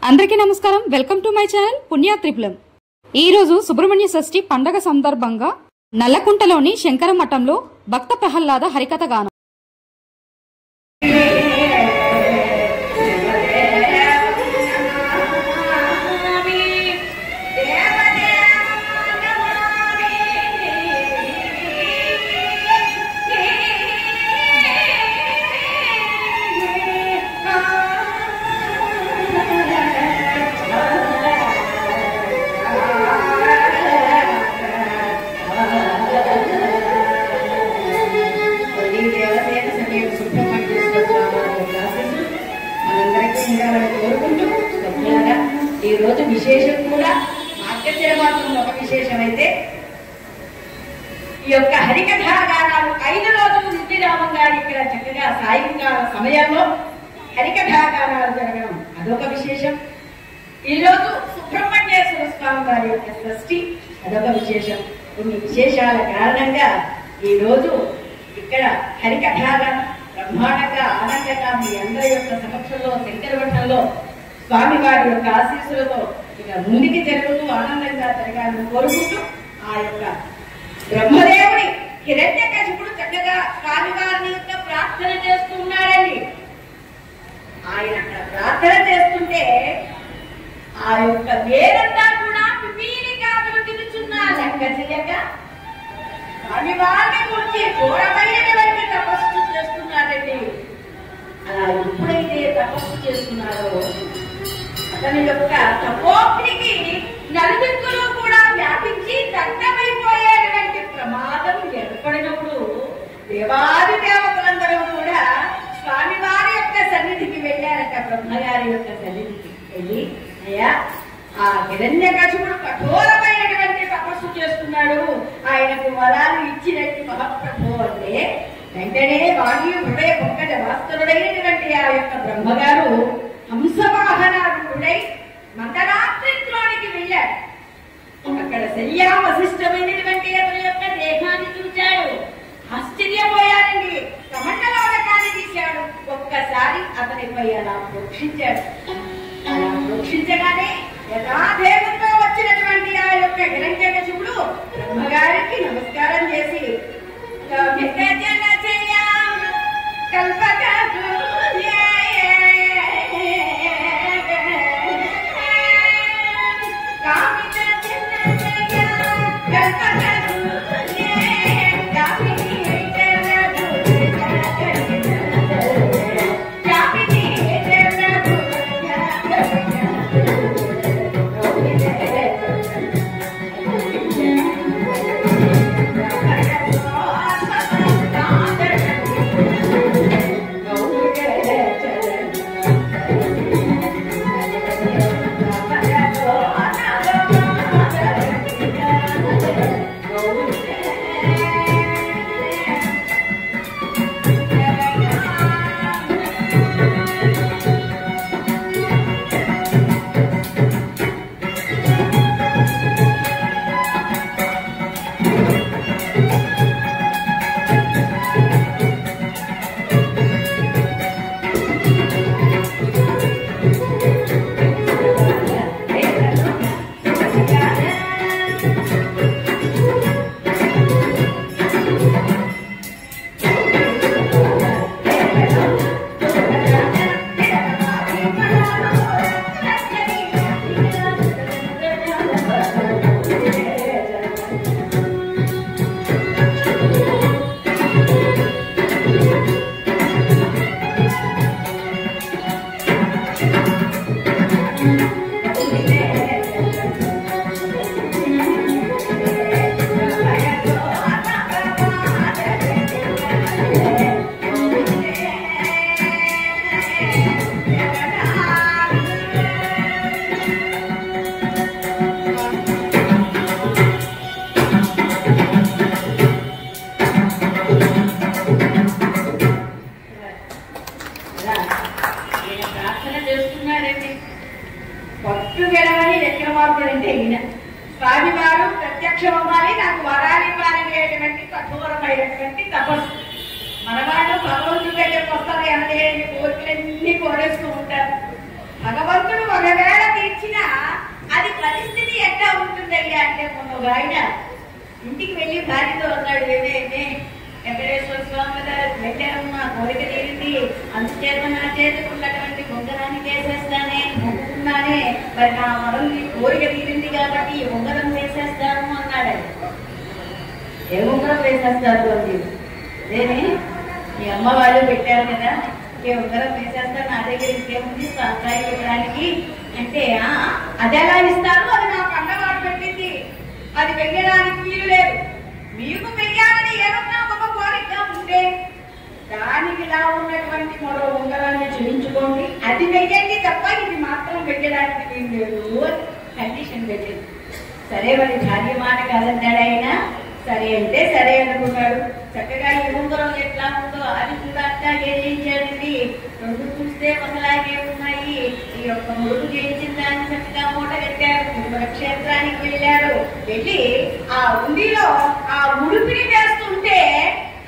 అందరికీ నమస్కారం. Welcome to my channel పుణ్యాత్రిపులం. ఈ రోజు సుబ్రహ్మణ్య షష్ఠి పండగ సందర్భంగా నల్లకుంటలోని శంకర మఠంలో భక్త ప్రహ్లాద హరికథ గానం. ఈ రోజు విశేషం కూడా మార్గశిర మాసంలో ఒక విశేషమైతే ఈ యొక్క హరికథాగానాలు 5 రోజులు నిత్యరామం గారి ఇక్కడ చక్కగా సాయంకాల సమయంలో హరికథాగానాలు జరగడం అదొక విశేషం. ఈ రోజు సుబ్రహ్మణ్యేశ్వర స్వామి వారి యొక్క షష్ఠి అదొక విశేషం. కొన్ని విశేషాల కారణంగా ఈ రోజు ఇక్కడ హరికథాగానం బ్రహ్మాండంగా ఆనందంగా మీ అందరి యొక్క సమక్షంలో శంకర మఠంలో స్వామి వారి యొక్క ఆశీస్సులతో ఇక ముందుకి జరుగుతూ ఆనందంగా జరగాలని కోరుకుంటూ ఆ యొక్క బ్రహ్మదేవుని హిరణ్యకశిపుడు చక్కగా స్వామి వారిని యొక్క ప్రార్థన చేస్తున్నాడండి. ఆయన అక్కడ ప్రార్థన చేస్తుంటే ఆ యొక్క వేరంతా కూడా పిపీలిగా తిరుగుతున్నారు. లెక్క చేయక స్వామి వారిని గురించి ఘోరమైనటువంటి తపస్సు చేస్తున్నాడండి. అలా ఎప్పుడైతే తపస్సు చేస్తున్నారో అతని యొక్క తపోగ్నికి నలుదిక్కులు కూడా వ్యాపించి దగ్ధమైపోయేటువంటి ప్రమాదం ఏర్పడినప్పుడు దేవాది దేవతలందరూ కూడా స్వామి వారి యొక్క సన్నిధికి వెళ్ళారట. బ్రహ్మగారి యొక్క సన్నిధికి వెళ్ళి అయ్యా ఆ హిరణ్యకశిపుడు కఠోరమైనటువంటి తపస్సు చేస్తున్నాడు, ఆయనకు వరాలు ఇచ్చినట్టు మహాప్రభు అంటే వెంటనే వాయు హృదయ పొక్కట వాస్తవుడైనటువంటి ఆ యొక్క బ్రహ్మగారు హంసవాహనారుడై మందరాత్రిలోనికి వెళ్ళాడు. అక్కడ శయ్యావశిష్టమైనటువంటి అతని యొక్క దేహాన్ని చూశాడు. ఆశ్చర్యపోయాడండి. కమండలోకాన్ని తీశాడు. ఒక్కసారి అతనిపై అలా ప్రోక్షించాడు. అలా ప్రోక్షించగానే యథాదేవంతో వచ్చినటువంటి ఆ యొక్క హిరణ్యకశిపుడు బ్రహ్మగారికి నమస్కారం చేసి స్వామివారు ప్రత్యక్షమవ్వాలి, నాకు వరాలు ఇవ్వాలనేటువంటి కఠోరమైనటువంటి తపస్సు. మనవాళ్ళు భగవంతుడి దగ్గరకు వస్తారు అంటే కోరికలన్నీ కోరేస్తూ ఉంటారు. భగవంతుడు ఒకవేళ వచ్చినా అది పరిస్థితి ఎట్లా ఉంటుందయ్యా అంటే మొన్న ఒక ఆయన ఇంటికి వెళ్ళి భార్యతో అన్నాడు, ఏమే వెంకటేశ్వర స్వామి వెళ్ళాము, నా కోరిక తీరింది, అందుచేత నా చేతికి ఉన్నటువంటి ఉంగరాన్ని చేసేస్తానే మొక్కుకున్నానే, మరి నా వరం నీ కోరిక తీరింది కాబట్టి ఈ ఉంగరం వేసేస్తాను అన్నాడు. ఏ ఉంగరం వేసేస్తారు అని అదేనే మీ అమ్మ వాళ్ళు పెట్టారు కదా, ఏ ఉంగరం వేసేస్తారు, నా దగ్గర ఇంకేముంది సాంప్రాయి పెట్టడానికి అంటే, అది ఎలా ఇస్తారు, అది నా పండవాడు పెట్టింది, అది వెయ్యడానికి వీలు లేదు, మీకు వెయ్యాలని ఏమన్నా ఒక కోరిక ఉంటే దానికి ఇలా ఉన్నటువంటి మరో ఉంగరాన్ని చూపించుకోండి, అది వెయ్యండి తప్ప ఇది మాత్రం వెయ్యడానికి వీలు లేదు అని కండిషన్ పెట్టింది. సరే మరి భార్య మాట కాదంటాడు ఆయన. సరే అంటే సరే అనుకున్నాడు. చక్కగా ఈ ఉంగరం ఎట్లా ఉందో అది కూడా అట్లాగే చేయించాడండి. రెండు చూస్తే ఒకలాగే ఉన్నాయి. ఈ యొక్క ముడుపు చేయించిన దాన్ని చక్కగా మూట కట్టాడు. తిరుమల క్షేత్రానికి వెళ్ళాడు. వెళ్ళి ఆ ఉండిలో ఆ ముడుపుని వేస్తుంటే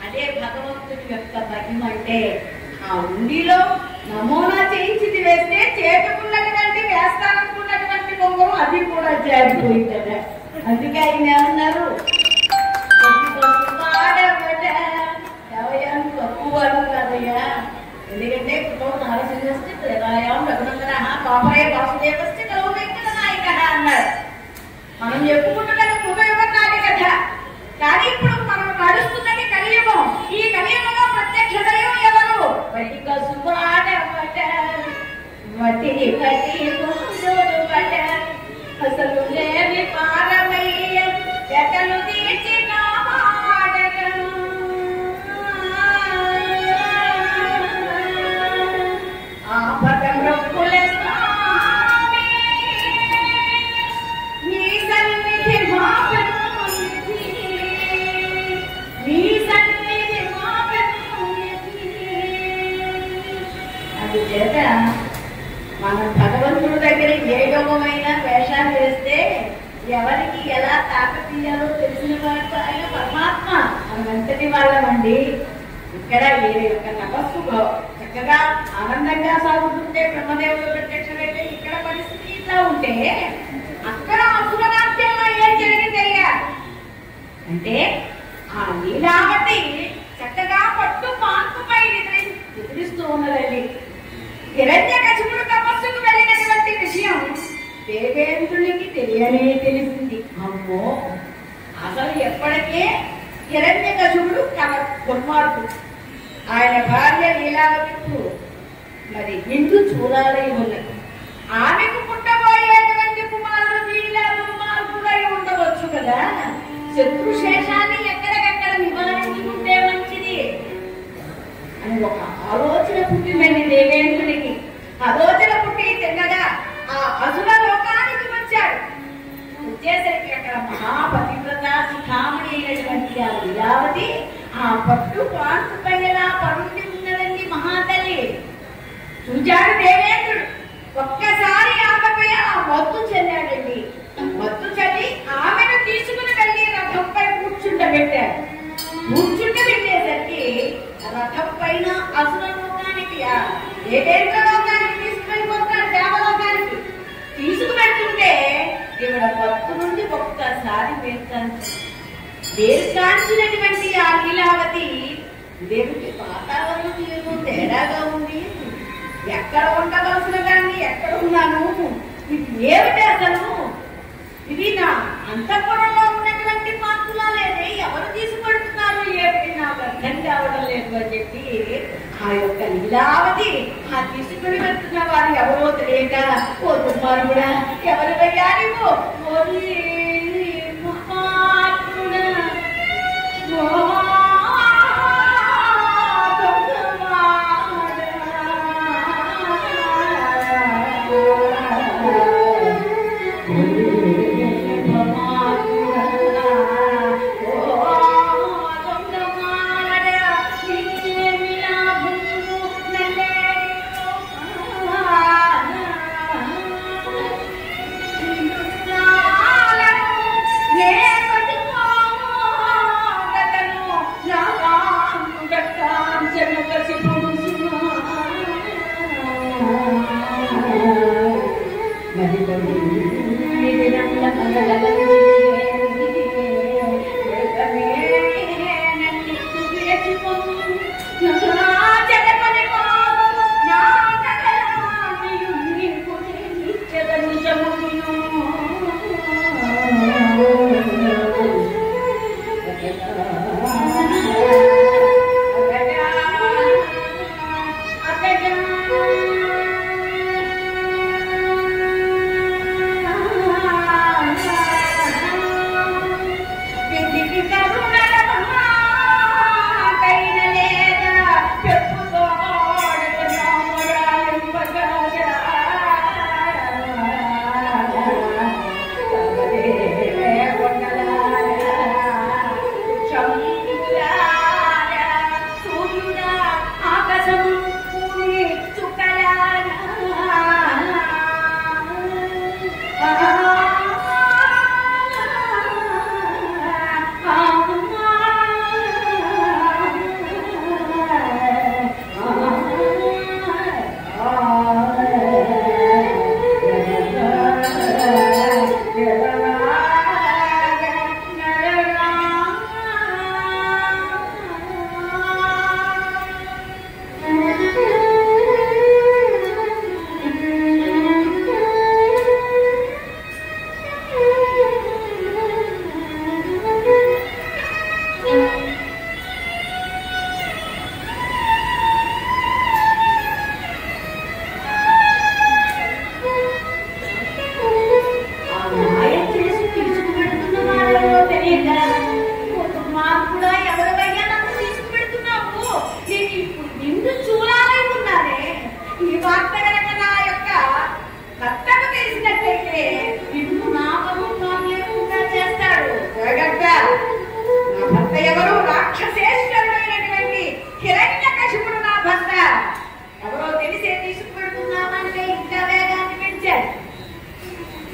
అదే భగవంతుడి యొక్క భయం అంటే, ఆ ఉండిలో నమూనా చేయించింది వేస్తే చేతుకున్నటువంటి వేస్తాననుకున్నటువంటి ఉంగరం అది కూడా జారిపోయిందట. అందుకే ఆయన ఏమన్నారు, తక్కువను కాదయ్యా, ఎందుకంటే నారసింహస్తి రఘునందన పాపయ వాసుదేవస్తి కౌవేంకట నాయక అన్నారు. మనం చెప్పుకుంటున్నది కృతయుగనాటి కథ, కానీ ఇప్పుడు మనం నడుస్తున్నది కలియుగం. ఈ కలియుగంలో ప్రత్యక్ష దైవం ఎవరు? వటిక సువాడబట వటిని కటి గుంజుడుబట అసలు లేని పారమయ్య ఎటలు తీర్చిన చేత మనం భగవంతుడి దగ్గర ఏ యోగమైన వేషాలు వేస్తే ఎవరికి ఎలా తాకతీయాలో తెలిసిన వాడు ఆయన పరమాత్మ. మనం ఎంతటి వాళ్ళమండి. ఇక్కడ వీరి యొక్క తపస్సు చక్కగా ఆనందంగా సాగుతుంటే బ్రహ్మదేవుడు ప్రత్యక్షమైతే ఇక్కడ పరిస్థితి ఇట్లా ఉంటే అక్కడ అసురరాజ్యంలో ఏం జరిగిందయ్యా అంటే, ఆ లీలావతి చక్కగా పట్టు పాన్పుపై ఎదురిస్తూ ఉన్నదండి. హిరణ్యకశిపుడు తపస్సుకు వెళ్ళినటువంటి విషయం దేవేంద్రునికి తెలిసింది. అమ్మో, అసలు ఎప్పటికే హిరణ్యకశిపుడు దుర్మార్గుడు. ఆయన భార్య లీలావతికు మరి నిండు చూడాలై ఉన్నది. ఆమెకు పుట్టబోయేటువంటి కుమారుడు వీళ్ళ దుర్మార్గుడై ఉండవచ్చు కదా. శత్రుశేషాన్ని ఎక్కడికెక్కడ నివారించుకుంటే మంచిది అని ఒక ఆలోచన పుట్టిందండి దేవేంద్రునికి. ఆలోచన పుట్టి తిన్నగా ఆ అసుర లోకానికి వచ్చాడు. వచ్చేసరికి అక్కడ మహాపతివ్రత శిఖామణి అయినటువంటి ఆ లీలావతి ఆ పట్టు పాన్పు పైన పరుండి ఉన్నదండి మహాతల్లి. చూచాడు దేవేంద్రుడు. ఒక్కసారి ఆమెపై ఆ మత్తు చెల్లాడండి. మత్తు చల్లి ఆమెను తీసుకుని వెళ్ళి రథంపై కూర్చుండబెట్టాడు. కూర్చుండబెట్టేసరికి రథం పైన అసుర లోకానికి దేవేంద్ర లోకానికి తీసుకువెళ్ళిపోతాడు. దేవలోకానికి తీసుకువెళ్తుంటే ఈవిడ భక్తు నుండి ఒక్కసారి వేర్కాంచినటువంటి ఆ లీలావతి దేవుడికి వాతావరణం ఏమో తేడాగా ఉంది, ఎక్కడ ఉండవలసిన దాన్ని ఎక్కడ ఉన్నాను, ఇది ఏమిటి అసలు, ఇది నా అంతఃపురంలో ఉన్నటువంటి మార్పులా లేదే, ఎవరు తీసుకెడుతున్నారు ఏమిటి నాకు అర్థం కావడం లేదు అని చెప్పి ఆ యొక్క లీలావతి ఆ తీసుకుని వెళ్తున్న వారు ఎవరో తెలియక, ఓ దుర్మార్గుడా ఎవరు వెయ్యాలివో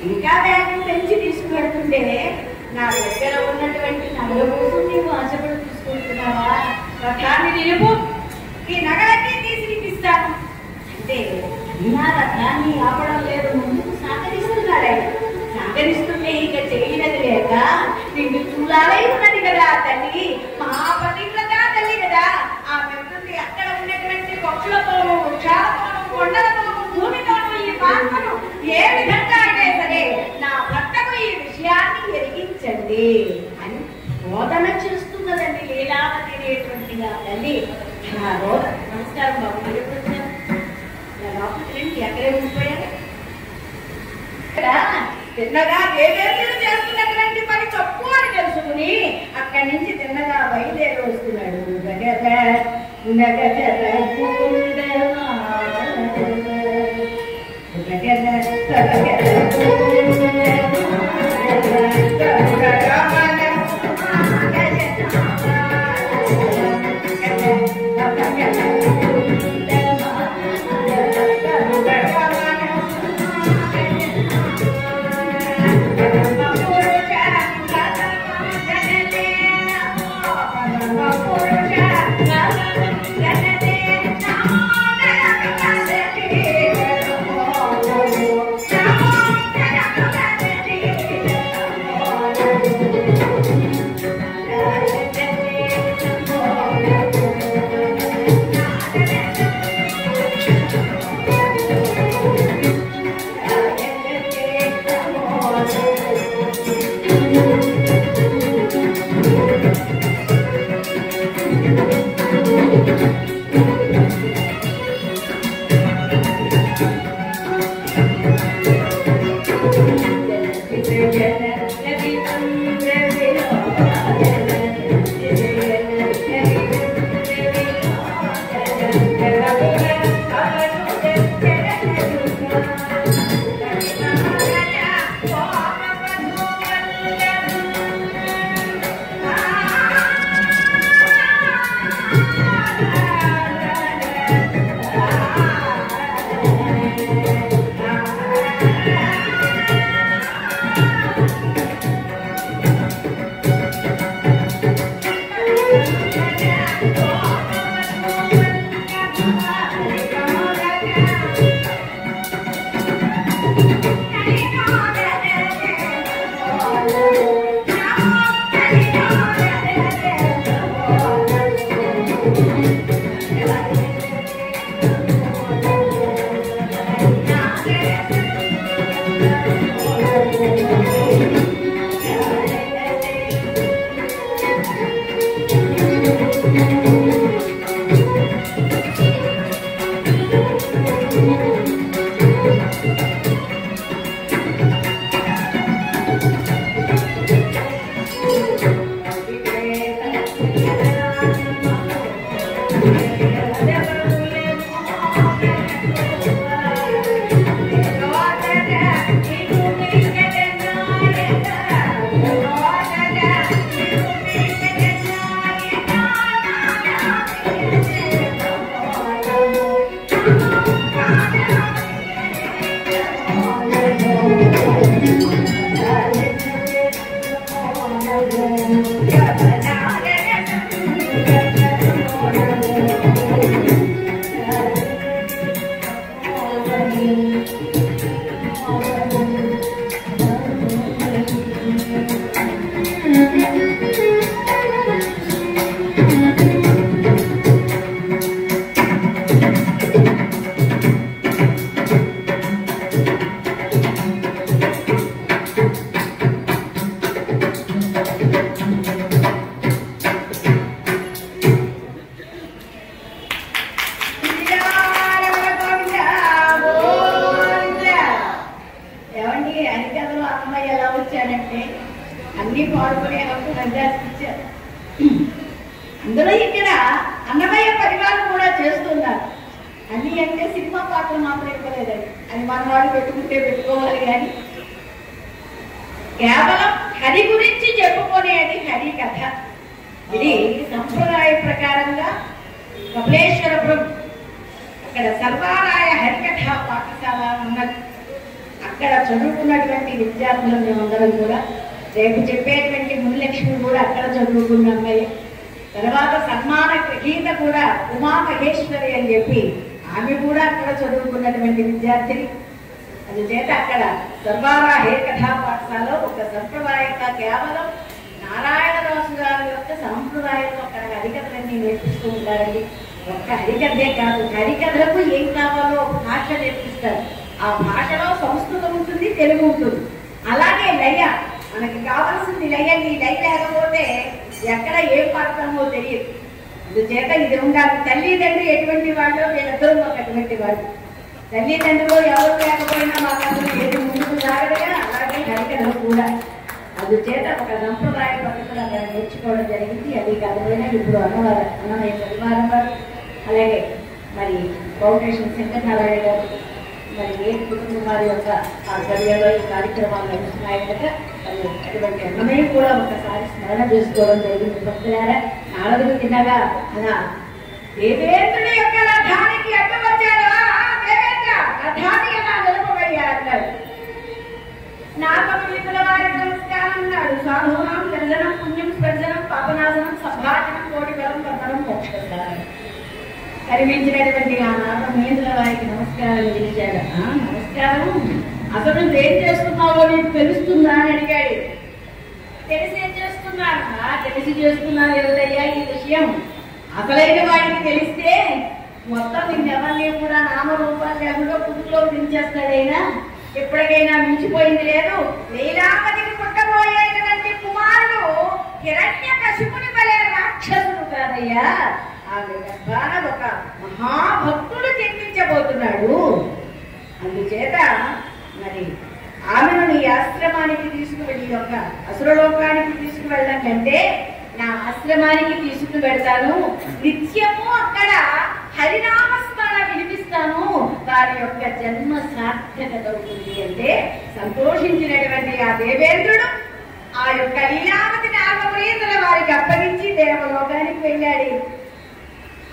ఇంకా బ్యాగ్ పెంచి తీసుకువెళ్తుంటే నా దగ్గర ఉన్నటువంటి నగల కోసం నీవు ఆశపడి తీసుకుంటున్నావా? రథాన్ని నిలుపు, ఈ నగలన్నీ తీసిపిస్తాను అంటే నా రథాన్ని ఆపడం లేదు, ముందుకు సహకరిస్తున్నాడే. సహకరిస్తుంటే ఇక చేయనది లేక నిన్ను చూడాలై ఉన్నది కదా తల్లి, మహాపతివ్రత తల్లి కదా. ఆ మెత్తుంది అక్కడ ఉన్నటువంటి పక్షులతోనూ వృక్షాలతోనూ కొండలతోనూ భూమితోనూ ఈ పాత్రను ఏ విధంగా అయినా సరే నా భర్తకు ఈ విషయాన్ని ఎరిగించండి అని బోధన చేస్తున్నదండి లీలావతి అనేటువంటి తల్లి. నా రోజు నమస్కారం బాబు, ఎక్కడే ఉండిపోయారు తిన్నగా ఏదేదో చేస్తున్నటువంటి పని తప్పు అని తెలుసుకుని అక్కడి నుంచి తిన్నగా బయలుదేరి వస్తున్నాడు. అన్ని పాడుకునే హక్కు నిర్దేశించారు. అందులో ఇక్కడ అన్నమయ్య పరివారం కూడా చేస్తున్నారు. అన్ని అంటే సినిమా పాటలు మాత్రం ఇవ్వలేదండి, అది మన వాళ్ళు పెట్టుకుంటే పెట్టుకోవాలి కానీ కేవలం హరి గురించి చెప్పుకునేది హరి కథ. ఇది సంప్రదాయ ప్రకారంగా కపిలేశ్వరపురం అక్కడ సర్వారాయ హరికథ పాఠశాల ఉన్నది. అక్కడ అక్కడ చదువుకున్నటువంటి విద్యార్థులు మేమందరం కూడా, రేపు చెప్పేటువంటి మునిలక్ష్మి కూడా అక్కడ చదువుకున్న అమ్మాయి. తర్వాత సన్మాన గ్రహీత కూడా ఉమా మహేశ్వరి అని చెప్పి ఆమె కూడా అక్కడ చదువుకున్నటువంటి విద్యార్థిని. అందుచేత అక్కడ సర్వారా హే కథా పాఠశాలలో ఒక సంప్రదాయంగా కేవలం నారాయణదాసు గారి యొక్క సాంప్రదాయంలో అక్కడ హరికథలన్నీ నేర్పిస్తూ ఉంటారండి. ఒక్క హరికథే కాదు, హరికథలకు ఏం కావాలో భాష నేర్పిస్తారు. ఆ భాషలో సంస్కృతం ఉంటుంది, తెలుగు ఉంటుంది. అలాగే లయ, మనకి కావాల్సింది లయ. ఈ లయ లేకపోతే ఎక్కడ ఏం పాడతామో తెలియదు. అందుచేత ఇది ఉండాలి. తల్లిదండ్రి ఎటువంటి వాళ్ళు, వీళ్ళిద్దరూ అటువంటి వాళ్ళు. తల్లిదండ్రులు ఎవరు లేకపోయినా మాకు అసలు ఏది ముందుకు సాగదుగా, అలాగే హరికథలు కూడా. అందుచేత ఒక సంప్రదాయ పద్ధతులు అక్కడ నేర్చుకోవడం జరిగింది. అది కాకపోయినా ఇప్పుడు అన్నమయ్య పరివారం వారు, అలాగే మరి ఫౌండేషన్ శంకరనారాయణ గారు, మరి ఏ కుటుంబం వారి యొక్క ఆధ్వర్యంలో ఈ కార్యక్రమాలు నడుస్తున్నాయి కనుక మరి అటువంటి అన్నమయ్య కూడా ఒకసారి స్మరణ చేసుకోవడం జరిగింది. భక్తులారా, నారదుడు తిన్నగా అలా దేవేంద్రుడి యొక్క రథానికి అడ్డం వచ్చాడు. రథాన్ని ఎలా నిలపబయ్యా అన్నాడు. నాగముల వారికి నమస్కారం అన్నాడు. సాధూనాం దర్శనం పుణ్యం స్పర్శనం పాపనాశనం సంభాషణం కోటి బలం పట్టణం మోక్షం కనిపించినటువంటి ఆ నాగమేంద్రుల వారికి నమస్కారం చేశాడు. నమస్కారం, అసలు నువ్వేం చేస్తున్నావో నీకు తెలుస్తుందా అని అడిగాడు. తెలిసేం చేస్తున్నాను? తెలిసి చేస్తున్నాను ఎవరయ్యా ఈ విషయం. అసలైన వాడికి తెలిస్తే మొత్తం నిన్నెవరిని కూడా నామరూపాలు లేకుండా పుట్టులో దించేస్తాడైనా. ఎప్పటికైనా మించిపోయింది లేదు. లీలావతికి పుట్టబోయేటువంటి కుమారుడు హిరణ్యకశిపుని వలె రాక్షసుడు కాదయ్యా. ఆమె గర్భాన ఒక మహాభక్తుడు జన్మించబోతున్నాడు. అందుచేత మరి ఆమెను నీ ఆశ్రమానికి తీసుకువెళ్ళి, ఒక అసురలోకానికి తీసుకువెళ్ళడం కంటే నా ఆశ్రమానికి తీసుకువెళ్తాను. నిత్యము అక్కడ హరినామస్మరణ వినిపిస్తాను. వారి యొక్క జన్మ సార్థకత అవుతుంది అంటే సంతోషించినటువంటి ఆ దేవేంద్రుడు ఆ యొక్క లీలావతి నాగమేంద్రుల వారికి అప్పగించి దేవలోకానికి వెళ్ళాడు.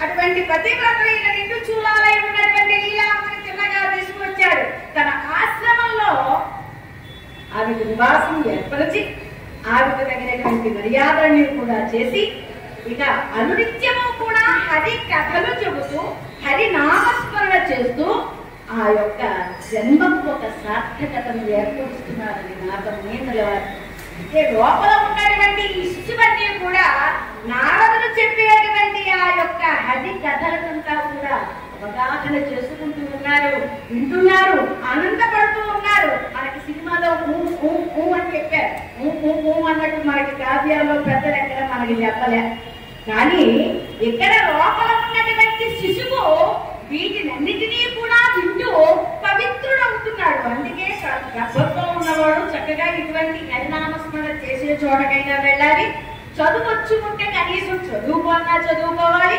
అటువంటి పతివ్రతైన నిండు చూలాలై ఉన్నటువంటి లీలావతిని చిన్నగా తీసుకువచ్చాడు. తన ఆశ్రమంలో ఆమెకు నివాసం ఏర్పరిచి ఆమెకు తగినటువంటి మర్యాదల్ని కూడా చేసి, ఇక అనునిత్యము కూడా హరి కథలు చెబుతూ హరి నామస్మరణ చేస్తూ ఆ యొక్క జన్మకు ఒక సార్థకతను ఏర్పరుస్తున్నారని నాగమేంద్రుల వారు. అంటే లోపల ఉన్నటువంటి ఈ శిశువన్నీ కూడా నారదుడు చెప్పేటువంటి ఆ యొక్క హరి కథలకంతా కూడా అవగాహన చేసుకుంటూ ఉన్నారు, వింటున్నారు, ఆనందపడుతూ ఉన్నారు. మనకి సినిమాలో అని చెప్పారు, అన్నట్టు మనకి కావ్యాల్లో పెద్దలు ఎక్కడ మనకి చెప్పలే. కానీ ఇక్కడ లోపల ఉన్నటువంటి శిశువు వీటినన్నిటినీ కూడా వింటూ పవిత్రుడవుతున్నాడు. అందుకే గర్భంలో ఉన్నవాడు చక్కగా ఇటువంటి హరినామస్మరణ చేసే చోటకైనా వెళ్ళాలి. చదువు వచ్చుకుంటే కనీసం చదువుకోవాలి.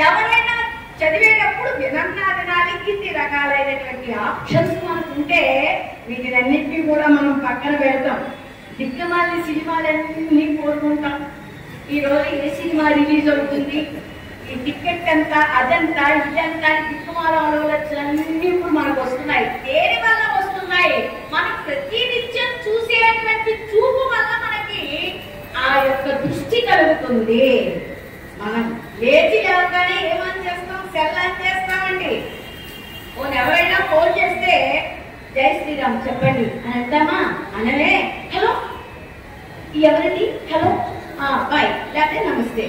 ఎవరైనా చదివేటప్పుడు వినన్నా వినాలి. ఇన్ని రకాలైనటువంటి ఆప్షన్స్ మనకుంటే వీటినన్నింటినీ కూడా మనం పక్కన పెడతాం. దిగ్గమాలి సినిమాలన్నీ కోరుకుంటాం. ఈ రోజు ఏ సినిమా రిలీజ్ అవుతుంది, ఈ టికెట్ అంతా, అదంతా, ఇదంతా దిక్కుమాల ఆలోచనలన్నీ ఇప్పుడు మనకు వస్తున్నాయి. దేని వల్ల వస్తున్నాయి? మనం ప్రతి నిత్యం చూసేటువంటి చూపు వల్ల మనకి ఆ యొక్క దృష్టి కలుగుతుంది. మనం లేచి లేవగానే ఏమని చేస్తాం? సెల్ అని చేస్తామండి. ఎవరైనా ఫోన్ చేస్తే జై శ్రీరామ్ చెప్పండి అని అంటామా? అనలే. హలో ఎవరండి? హలో బాయ్, లేకపోతే నమస్తే.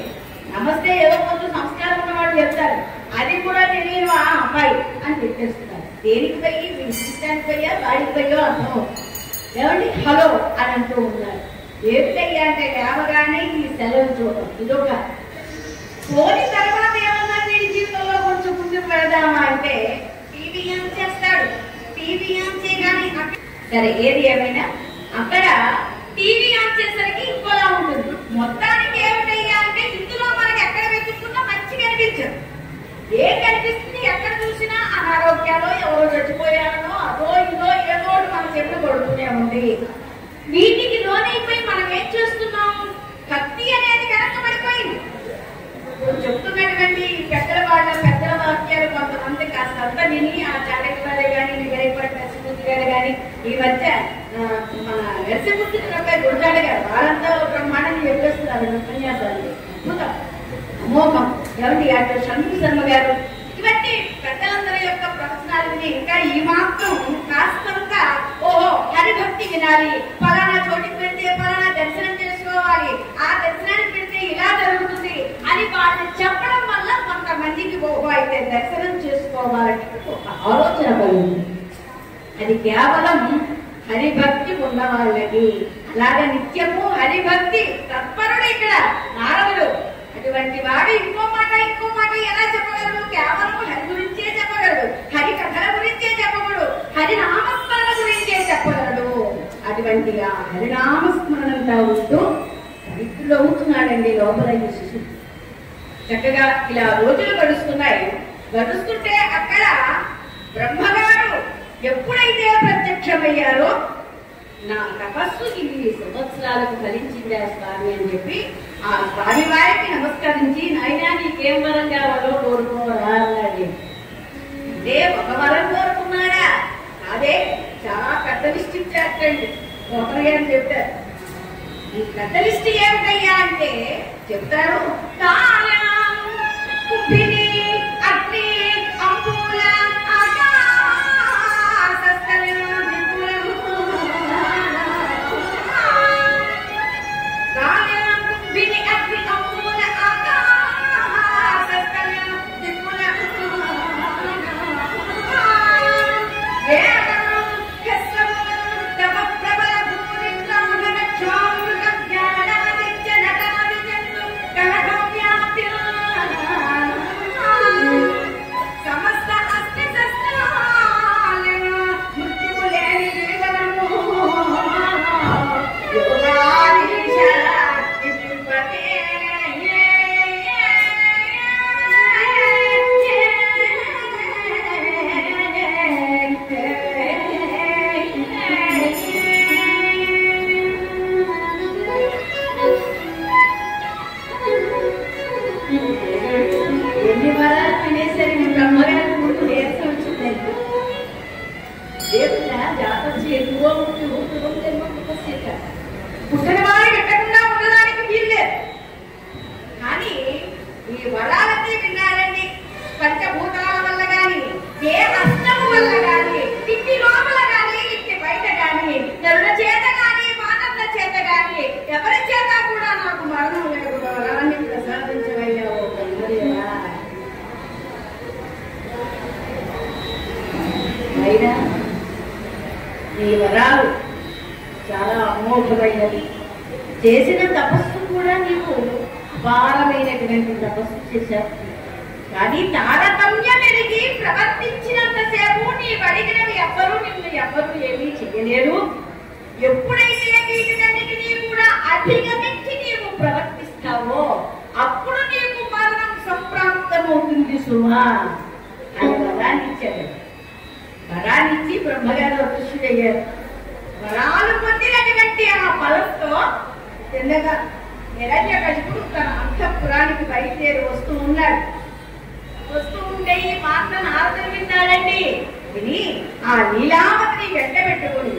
నమస్తే ఏదో కొంచెం సంస్కారం ఉన్నవాడు చెప్తారు. అది కూడా తెలియదు బాయ్ అని పెట్టేస్తున్నారు. దేనికి పోయి వినిపించడానికి పోయా, వాడికి పోయో అర్థం. ఏమండి హలో అని అంటూ ఉన్నారు. ఏమిటయ్యా అంటే లేవగానే ఈ సెలవు చూడడం ఇదొక. పోని తర్వాత ఏమన్నా వీడి జీవితంలో కొంచెం ముందుకు వెళదామా అంటే టీవీ ఆన్ చేస్తాడు. టీవీ ఆన్ చేయగానే సరే ఏది ఏమైనా అక్కడ టీవీ ఆన్ చేసరికి ఇంకోలా ఉంటుంది. మొత్తానికి ఏమిటయ్యా అంటే ఇందులో మనకి ఎక్కడ వెతుక్కున్నా మంచి కనిపించదు. ఏం కనిపిస్తుంది? ఎక్కడ చూసినా అనారోగ్యాలు, ఎవరో చచ్చిపోయారనో అదో ఇదో ఏదో మన చెట్లు కొడుతూనే ఉంది. వీటికి లోనైపోయి మనం ఏం చేస్తున్నాం? భక్తి అనేది వెనకబడిపోయింది. చెప్తున్నటువంటి పెద్దల వాక్యాలు కొంతమంది కాస్త అంతా విని ఆ చాటకి గాని నిగరైపడి పరిస్థితి గాని ఈ మధ్య మన నరసింహమూర్తి గురజాడ గారు వాళ్ళంతా బ్రహ్మాండంగా చెప్పేస్తున్నారు ఉపన్యాసాలు. అద్భుతం, అమోఘం. ఎవరి డాక్టర్ షణ్ముఖ శర్మ గారు ఇటువంటి పెద్దలందరి యొక్క ప్రవచనాలని ఇంకా ఈ మాత్రం కాస్తంత ఓహో హరిభక్తి వినాలి, ఫలానా చోటికి వెళ్తే ఫలానా దర్శనం చేసుకోవాలి, ఆ దర్శనానికి వెళ్తే ఇలా జరుగుతుంది అని వాళ్ళు చెప్పడం వల్ల కొంతమందికి ఓహో అయితే దర్శనం చేసుకోవాలని ఒక ఆలోచన కలుగుతుంది. అది కేవలం హరిభక్తి ఉన్న వాళ్ళకి. అలాగే నిత్యము హరిభక్తి తత్పరుడు ఇక్కడ నారదుడు. అటువంటి వాడు ఇంకో మాట ఎలా చెప్పగలడు? కేవలం హరి గురించే చెప్పగలడు, హరి కథల గురించే చెప్పగలడు, హరినామస్మరణ గురించే చెప్పగలడు. అటువంటి ఆ హరినామస్మరణంగా ఉంటూ పవిత్రులు అవుతున్నాడండి లోపల ఈ శిశువు. చక్కగా ఇలా రోజులు గడుస్తున్నాయి. గడుస్తుంటే అక్కడ బ్రహ్మగారు ఎప్పుడైతే ప్రత్యక్షమయ్యారో నా తపస్సు ఇన్ని సంవత్సరాలకు ఫలించిందా స్వామి అని చెప్పి ఆ స్వామి వారికి నమస్కరించి నాయనా నీకేం వరం కావాలో కోరుకోరా అన్నాడు. అదే ఒక వరం కోరుకున్నాడా? అదే చాలా పెద్ద లిస్ట్ ఇచ్చారండి ఒకరి అని చెప్పారు. ఈ పెద్ద లిస్ట్ ఏమిటయ్యా అంటే చెప్తారు, కుప్పిని అగ్ని అంబూల పుట్టనివారి పెట్టకుండా ఉండడానికి వీల్లేదు. కానీ ఈ వరాలన్నీ విన్నారండి. పంచభూతాల వల్ల గాని, ఏ హస్తము వల్ల గాని, ఇంటి లోపల గాని, ఇంటి బయట గాని, నరుల చేత గాని, మానవుల చేత గాని, ఎవరి చేత కూడా నాకు మరణం లేకుండా వరాన్ని ప్రసాదించవయ్యావు బ్రహ్మదేవా. అయినా ఈ వరాలు చాలా అమోఘమైనది. చేసిన తపస్సు కూడా నీకు అపారమైనటువంటి తపస్సు చేశావు. కానీ తారతమ్యం ఎరిగి ప్రవర్తించినంతసేపు నీవు అడిగినవి ఎవ్వరూ ఏమీ చెయ్యలేరు. ఎప్పుడైతే వీటినన్నిటినీ కూడా అధిగమించి నీవు ప్రవర్తిస్తావో అప్పుడు నీకు మరణం సంప్రాప్తమవుతుంది సుమా అని వరాన్ని ఇచ్చాడు. వరాన్నిచ్చి బ్రహ్మగారు అదృశ్యుడయ్యారు. వరాలు పొందినటువంటి ఆ ఫలంతో చిన్నగా హిరణ్యకశిపుడు తన అంతఃపురానికి బయలుదేరి వస్తూ ఉన్నాడు. వస్తూ ఉంటే ఈ మాట నారదుడు విన్నాడండి. విని ఆ నీలావతిని వెంట పెట్టుకుని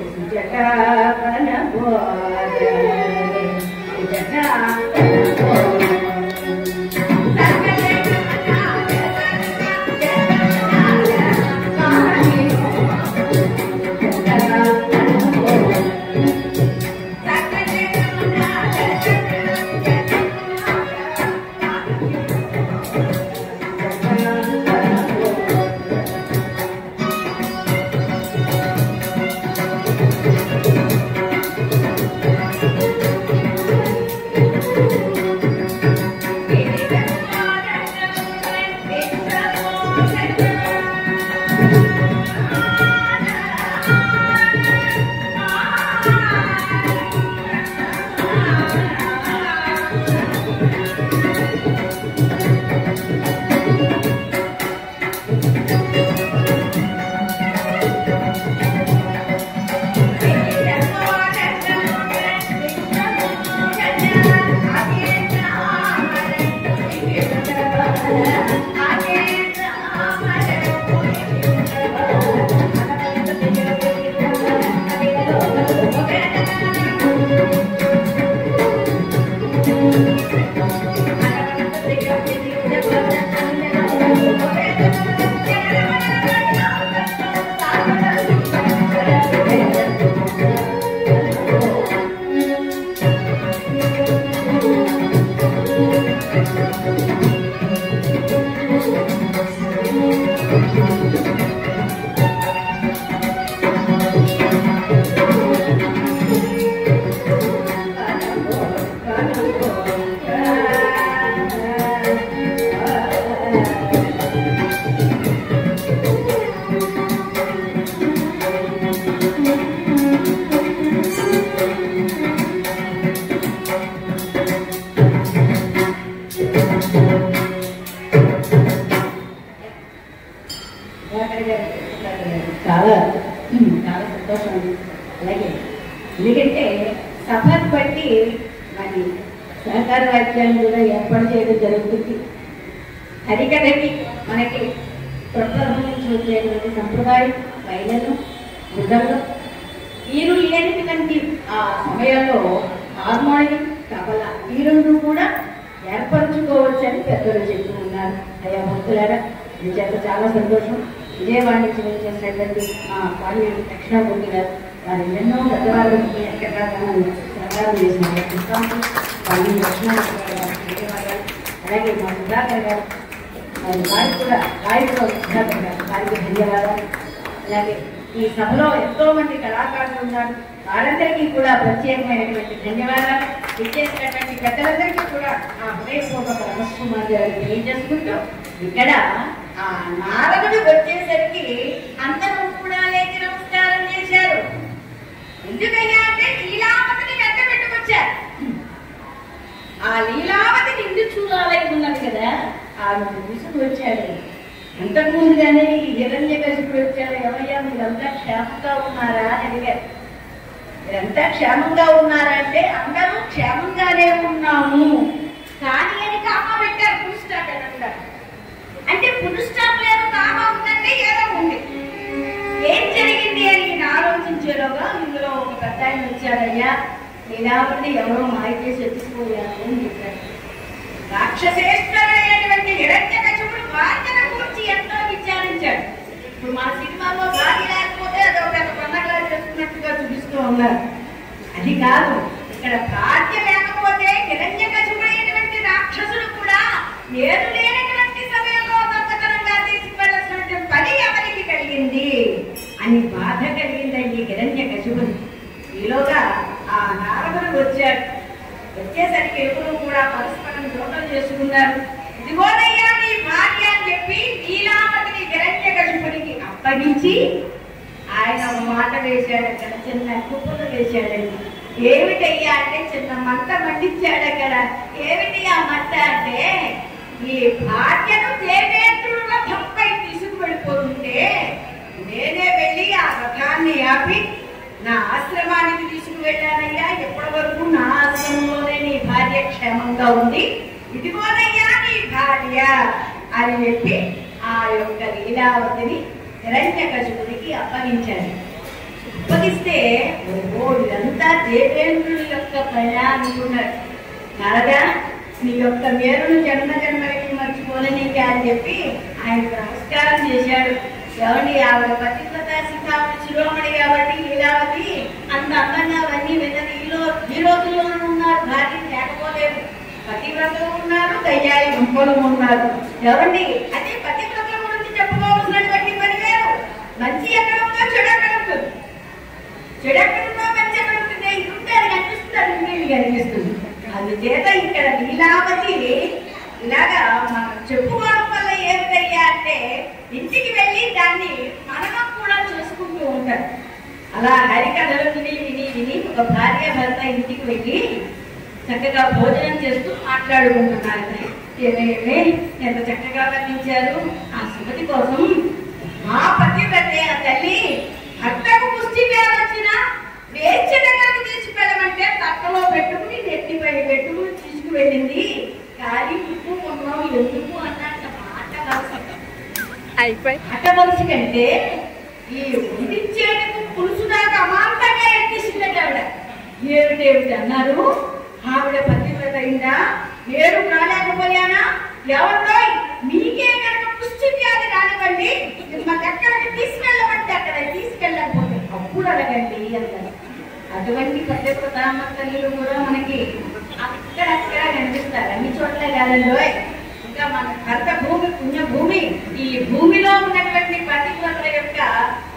చెప్తాను. అలాగే ఎందుకంటే సభను బట్టి మరి సహకార వాక్యాన్ని కూడా ఏర్పాటు చేయడం జరుగుతుంది. హరికథకి మనకి ప్రప్రథం నుంచి వచ్చేటువంటి సంప్రదాయం బయలను మృదంగం వీరు లేనటువంటి ఆ సమయంలో హార్మోనియం తబల ఈ రెండు కూడా ఏర్పరచుకోవచ్చని పెద్దలు చెప్తూ ఉన్నారు. అయ్యా భక్తులారా, మీ చేత చాలా సంతోషం. విజయవాడ నుంచి చేసినటువంటి పాణ్య దక్షిణామూర్తి గారు వారు ఎన్నో పెద్దవాళ్ళకి ఎక్కడ సహకారం చేసినారు. పాణ్య దక్షిణామూర్తి గారు ధన్యవాదాలు. అలాగే మా సుధాకర్ గారు వారికి కూడా గాయకుడు సుధాకర్ గారు వారికి ధన్యవాదాలు. అలాగే ఈ సభలో ఎంతో మంది కళాకారులు ఉన్నారు, వారందరికీ కూడా ప్రత్యేకమైనటువంటి ధన్యవాదాలు. ఇచ్చేసినటువంటి పెద్దలందరికీ కూడా ఆ హృదయపూర్వక నమస్కారాలు తెలియజేసుకుంటూ ఇక్కడ ఆ నారదుడు వచ్చేసరికి అందరూ కూడా లేచి నమస్కారం చేశారు. ఎందుకయ్యా అంటే లీలావతిని వెంట పెట్టుకొచ్చారు. ఆ లీలావతి నిండు చూడాలై ఉన్నది కదా, ఆమె తీసుకువచ్చాడు. అంతకుముందుగానే ఈ హిరణ్యకశిపుడు వచ్చాడు. ఏమయ్యా మీరంతా క్షేమంగా ఉన్నారా అని అడిగారు. మీరంతా క్షేమంగా ఉన్నారా అంటే అందరూ క్షేమంగానే ఉన్నాము కానీ అని కామా పెట్టారు. ఫుల్ స్టాప్ అంటారు. అంటే ఫుల్ స్టాప్ లేదు, కామా ఉందంటే ఏదో ఉంది. ఏం జరిగింది అని ఆలోచించేలోగా ఇందులో ఒక పెద్ద ఆయన వచ్చాడయ్యా, లీలావతి ఎవరో మాయ చేసి ఎత్తుకుపోయారు అని చెప్పారు. రాక్షసేశ్వరుడైనటువంటి హిరణ్యకశిపుడు భార్యను గురించి ఎంతో విచారించాడు. ఇప్పుడు మా సినిమాలో భార్య లేకపోతే అదొక పండగలా చేసుకున్నట్టుగా చూపిస్తూ ఉన్నారు. అది కాదు, ఇక్కడ భార్య లేకపోతే హిరణ్యకశిపుడైనటువంటి రాక్షసుడు కూడా నేను లేనటువంటి సమయంలో దొంగతనంగా తీసుకువెళ్ళాల్సినటువంటి పని ఎవరికి కలిగింది అని బాధ కలిగిందండి హిరణ్యకశిపుడు. ఈలోగా ఆ నారదుడు వచ్చాడు. వచ్చేసరికి ఎవరు కూడా పరస్పరం జోటలు చేసుకున్నారు. ఇదిగోనయ్యా నీ భార్య అని చెప్పి లీలావతిని హిరణ్యకశిపుడికి అప్పగించి ఆయన మాట వేశాడు. అక్కడ చిన్న కుప్పలు వేశాడండి. ఏమిటయ్యా అంటే చిన్న మంట మండించాడు అక్కడ. ఏమిటి ఆ మంట అంటే ఈ భార్యను దేవేంద్రుడు రథంపై తీసుకువెళ్ళిపోతుంటే నేనే వెళ్ళి ఆ రథాన్ని ఆపి నా ఆశ్రమానికి తీసుకువెళ్ళానయ్యా. ఎప్పటి వరకు నా ఆశ్రమంలోనే నీ భార్య క్షేమంగా ఉంది, ఇదిగోనయ్యా నీ భార్య అని చెప్పి ఆ యొక్క లీలావతిని హిరణ్యకశిపుడికి అప్పగించాడు. అప్పగిస్తే ఓహో ఇదంతా దేవేంద్రుడి యొక్క పని అనుకున్నాడు. నారదా నీ యొక్క మేరును జన్మ జన్మలకి మర్చిపోలేనిక అని చెప్పి ఆయనకు నమస్కారం చేశాడు. ఎవరి ఆవిడ పతివ్రత సీతామణి శిరోమణి కాబట్టి లీలావతి అంత అందంగా అవన్నీ విన్నది. ఈ రోజుల్లోనూ ఉన్నారు, భార్యను లేకపోలేదు. పతివ్రతలు ఉన్నారు, దయ్యాలి గుంపలు ఉన్నారు. ఎవరిని అదే పతివ్రతల గురించి చెప్పుకోవాల్సినటువంటి పని వేరు. మంచి ఎక్కడ ఉందో చెడు ఎక్కడ ఉంటుంది, చెడు ఎక్కడుందో మంచి ఎక్కడ ఉంటుంది. ఇది ఉంటే అది కనిపిస్తుంది, అది ఉంటే ఇది కనిపిస్తుంది. అందుచేత ఇక్కడ లీలావతి ఇలాగా మనం చెప్పుకోవడం వల్ల ఏమిటయ్యా అంటే ఇంటికి వెళ్ళి దాన్ని మననం కూడా చేసుకుంటూ ఉంటారు. అలా హరికథలు విని విని విని ఒక భార్య భర్త ఇంటికి వెళ్ళి చక్కగా భోజనం చేస్తూ మాట్లాడుకుంటున్నారు. ఏమేమి ఎంత చక్కగా వర్ణించారు. ఆ సుమతి కోసం మా పతివ్రతే ఆ తల్లి భర్తకు పుష్టి వ్యాధి వచ్చినా వేర్చ దగ్గరకు తీసుకెళ్ళమంటే తక్కలో పెట్టుకుని నెట్టిపై పెట్టుకుని తీసుకువెళ్ళింది. కానీ ఉప్పు కొన్నాం ఎందుకు అన్నట్టు అట్టవలసి కంటే ఈ ఉడిచేందుకు పులుసు దాకా అమాంతంగా ఎక్కిసిందట ఆవిడ. ఏమిటేమిటి అన్నారు. ఆవిడ పతివ్రత అయిందా, నేను కాలేకపోయానా, ఎవరిలో మీకే కనుక పుష్టి వ్యాధి రానివ్వండి, మిమ్మల్ని ఎక్కడికి తీసుకెళ్ళమంటే అక్కడ తీసుకెళ్ళకపోతే అప్పుడు అడగండి అంటారు. అటువంటి పతివ్రతామ తల్లులు కూడా మనకి అక్కడక్కడ కనిపిస్తారు. అన్ని చోట్ల కాదంలో. ఇంకా మన భర్త భూమి పుణ్య భూమి. ఈ భూమిలో ఉన్నటువంటి పతివ్రతల యొక్క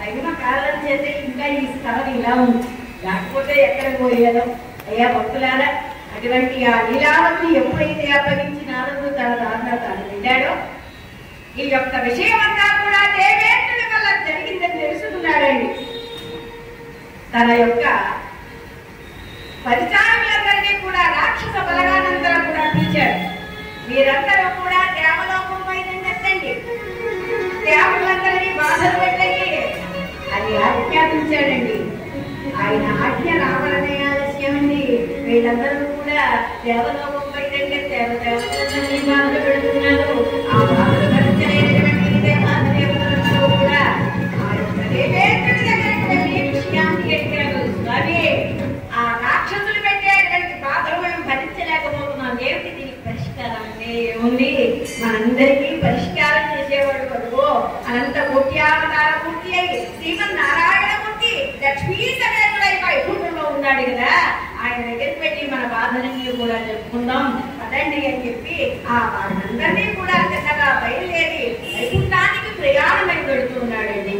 తగిన కారణం చేస్తే ఇంకా ఈ స్థలం ఇలా ఉంది, లేకపోతే ఎక్కడ పోయేదో. అయ్యా భక్తులారా, అటువంటి ఆ లీలావతిని ఎప్పుడైతే అప్పగించి నారదుడు తన దాంట్లో తాను వెళ్ళాడో ఈ యొక్క విషయం అంతా కూడా దేవేంద్రుడి వల్ల జరిగిందని తెలుసుకున్నాడండి. తన యొక్క పరిచారకులందరినీ కూడా రాక్షస బలగానందరూ కూడా పిలిచాడు. మీరందరూ కూడా దేవలోకం బయలుదేరండి, దేవతలందరినీ బాధలు పెట్టండి అని ఆజ్ఞాపించాడండి. ఆయన ఆజ్ఞ రావాలనే ఆలస్యమండి. వీళ్ళందరూ కూడా దేవలోకం బయటంటే దేవతలన్నీ బాధలు పెడుతున్నారు. ఆ బాధలు భరించలేనటువంటి దేవతలందరూ కూడా ఆ యొక్క దేవేంద్రుడి దగ్గరికి వెళ్ళి విషయాన్ని ఎక్కారు. స్వామి, ఆ రాక్షసులు పెట్టేటువంటి బాధలు మనం భరించలేకపోతున్నాం, ఏమిటి దీనికి పరిష్కారం అంటే ఏముంది? మనందరికీ పరిష్కారం చేసేవాడు కదుగో అనంత కోట్యావతార మూర్తి అయి శ్రీమన్నారాయణమూర్తి లక్ష్మీ సమేతుడై వైకుంఠంలో ఉన్నాడు కదా, ఆయన దగ్గరికి వెళ్ళి మన బాధలన్నీ కూడా చెప్పుకుందాం పదండి అని చెప్పి ఆ బాధలందరినీ కూడా చక్కగా బయలుదేరి వైకుంఠానికి ప్రయాణమై పెడుతున్నాడండి.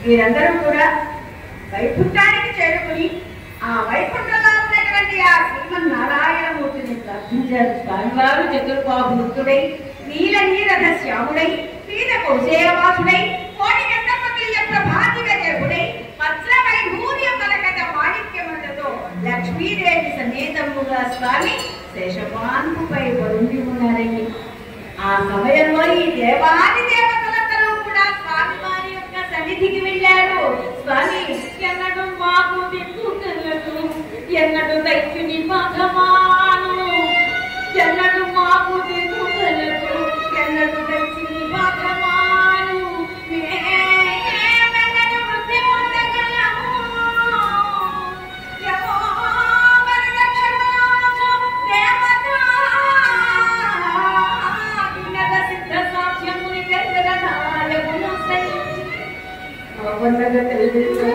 వీరందరూ కూడా వైకుంఠానికి చేరుకుని ఆ వైకుంఠంలో ఉన్నటువంటి ఆ శ్రీమన్నారాయణమూర్తిని ప్రార్థించారు. స్వామివారు చతుర్బాహుడై నీల నీరథ శ్యాముడై పీత కౌశేయవాసుడై కోటి గంటపతుల ప్రభాతిక దేవుడై వజ్రమై నూర్య మరకత మాణిక్యములతో లక్ష్మీదేవి సమేతముగా స్వామి శేషపాన్పుపై వరుండి ఉన్నారని ఆ సమయంలో ఈ దేవాది దేవతలందరూ కూడా స్వామి వారి యొక్క సన్నిధికి వెళ్ళారు. స్వామి ఎన్నడు మాకు దిక్కు తెల్లదు, ఎన్నడు దైత్యుని పగవాను, ఎన్నడు మాకు దిక్కు తెల్లదు, ఎన్నడు దైత్యుని పగవాను, మేమెన్నడు వృద్ధి పొందగలము, యమో వరదక్షిణాసు దేవత వినద సిద్ధ సాధ్యముని వెంకటనాయకును సైంచి అవనగ తెలుసు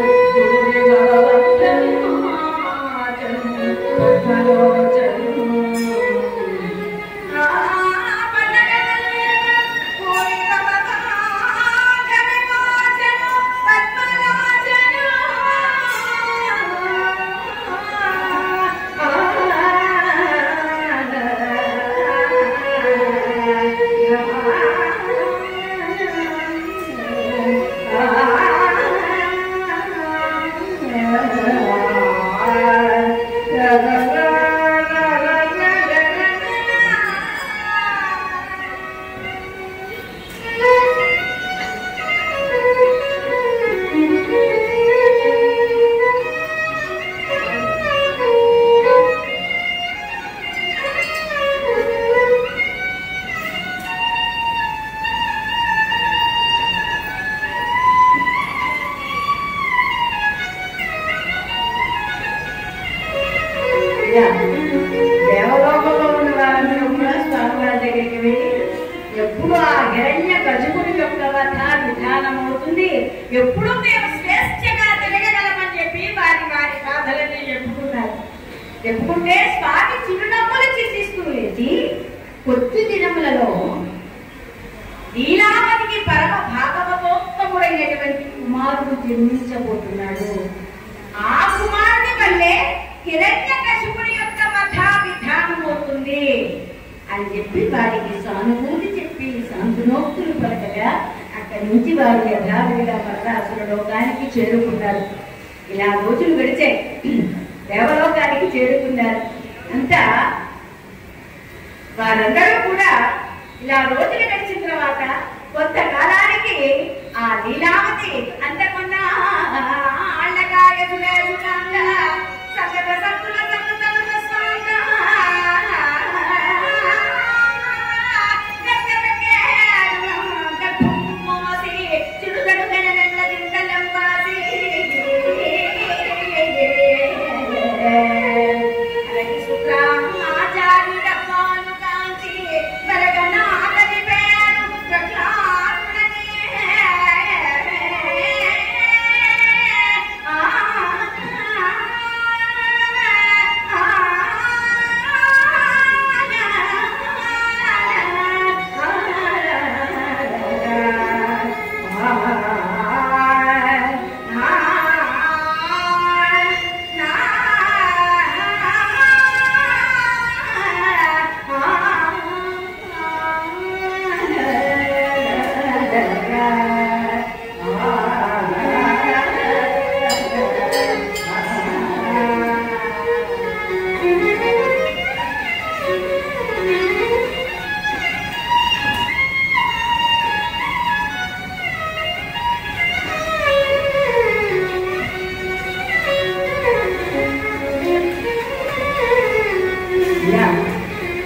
దేవలోకంలో ఉన్న వారందరూ కూడా స్వామివారి దగ్గరికి వెళ్ళి ఎప్పుడు ఆ హిరణ్య గజముని యొక్క వధ విధానం అవుతుంది, ఎప్పుడు మేము శ్రేష్టగా తిరగగలమని చెప్పి వారి వారి బాధలని చెప్పుకున్నారు. చెప్పుకుంటే స్వామి చిరునవ్వులు చింతిస్తూ లేచి కొద్ది దినములలో లీలావతికి పరమ భాగవతోత్తముడైనటువంటి కుమారుడు జన్మించబోతున్నాడు. ఆ కుమారుని వల్లే హిరణ్యకశిపుని యొక్క వధ విధానం అవుతుంది అని చెప్పి వారికి సానుభూతి చెప్పి సాంతునోక్తులు పలకగా అక్కడి నుంచి వారు యథావిధిగా పరదాసుల లోకానికి చేరుకున్నారు. ఇలా రోజులు గడిచాయి, దేవలోకానికి చేరుకున్నారు. అంతా వారందరూ కూడా ఇలా రోజులు గడిచిన తర్వాత కొంతకాలానికి ఆ లీలావతి అంతకున్న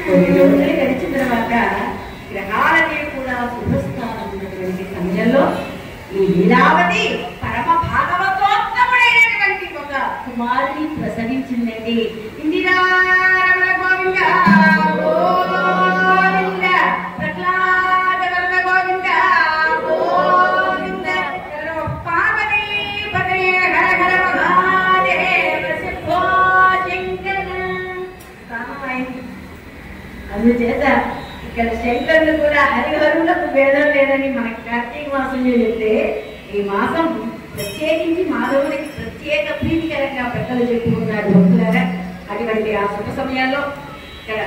కొన్ని రోజులు గడిచిన తర్వాత గ్రహాలనే కూడా శుభస్థానం ఉన్నటువంటి సమయంలో ఈ లీలావతి పరమ భాగవతోత్తముడైనటువంటి ఒక కుమారుని ప్రసవించిందండి. ఇందిరారమణ గోవింద గోవింద, ప్రహ్లాద వరద గోవింద గోవింద, పార్వతీ పదే హర హర మహాదేవ శంభో శంకర. అందుచేత ఇక్కడ శంకరులు కూడా హరిహరులకు భేదం లేదని మనకి కార్తీక మాసంలో చెప్తే, ఈ మాసం ప్రత్యేకించి మాధవుడికి ప్రత్యేక ప్రీతికరంగా పెద్దలు చెప్పుకున్నారు భక్తులారా. అటువంటి ఆ శుభ సమయాల్లో ఇక్కడ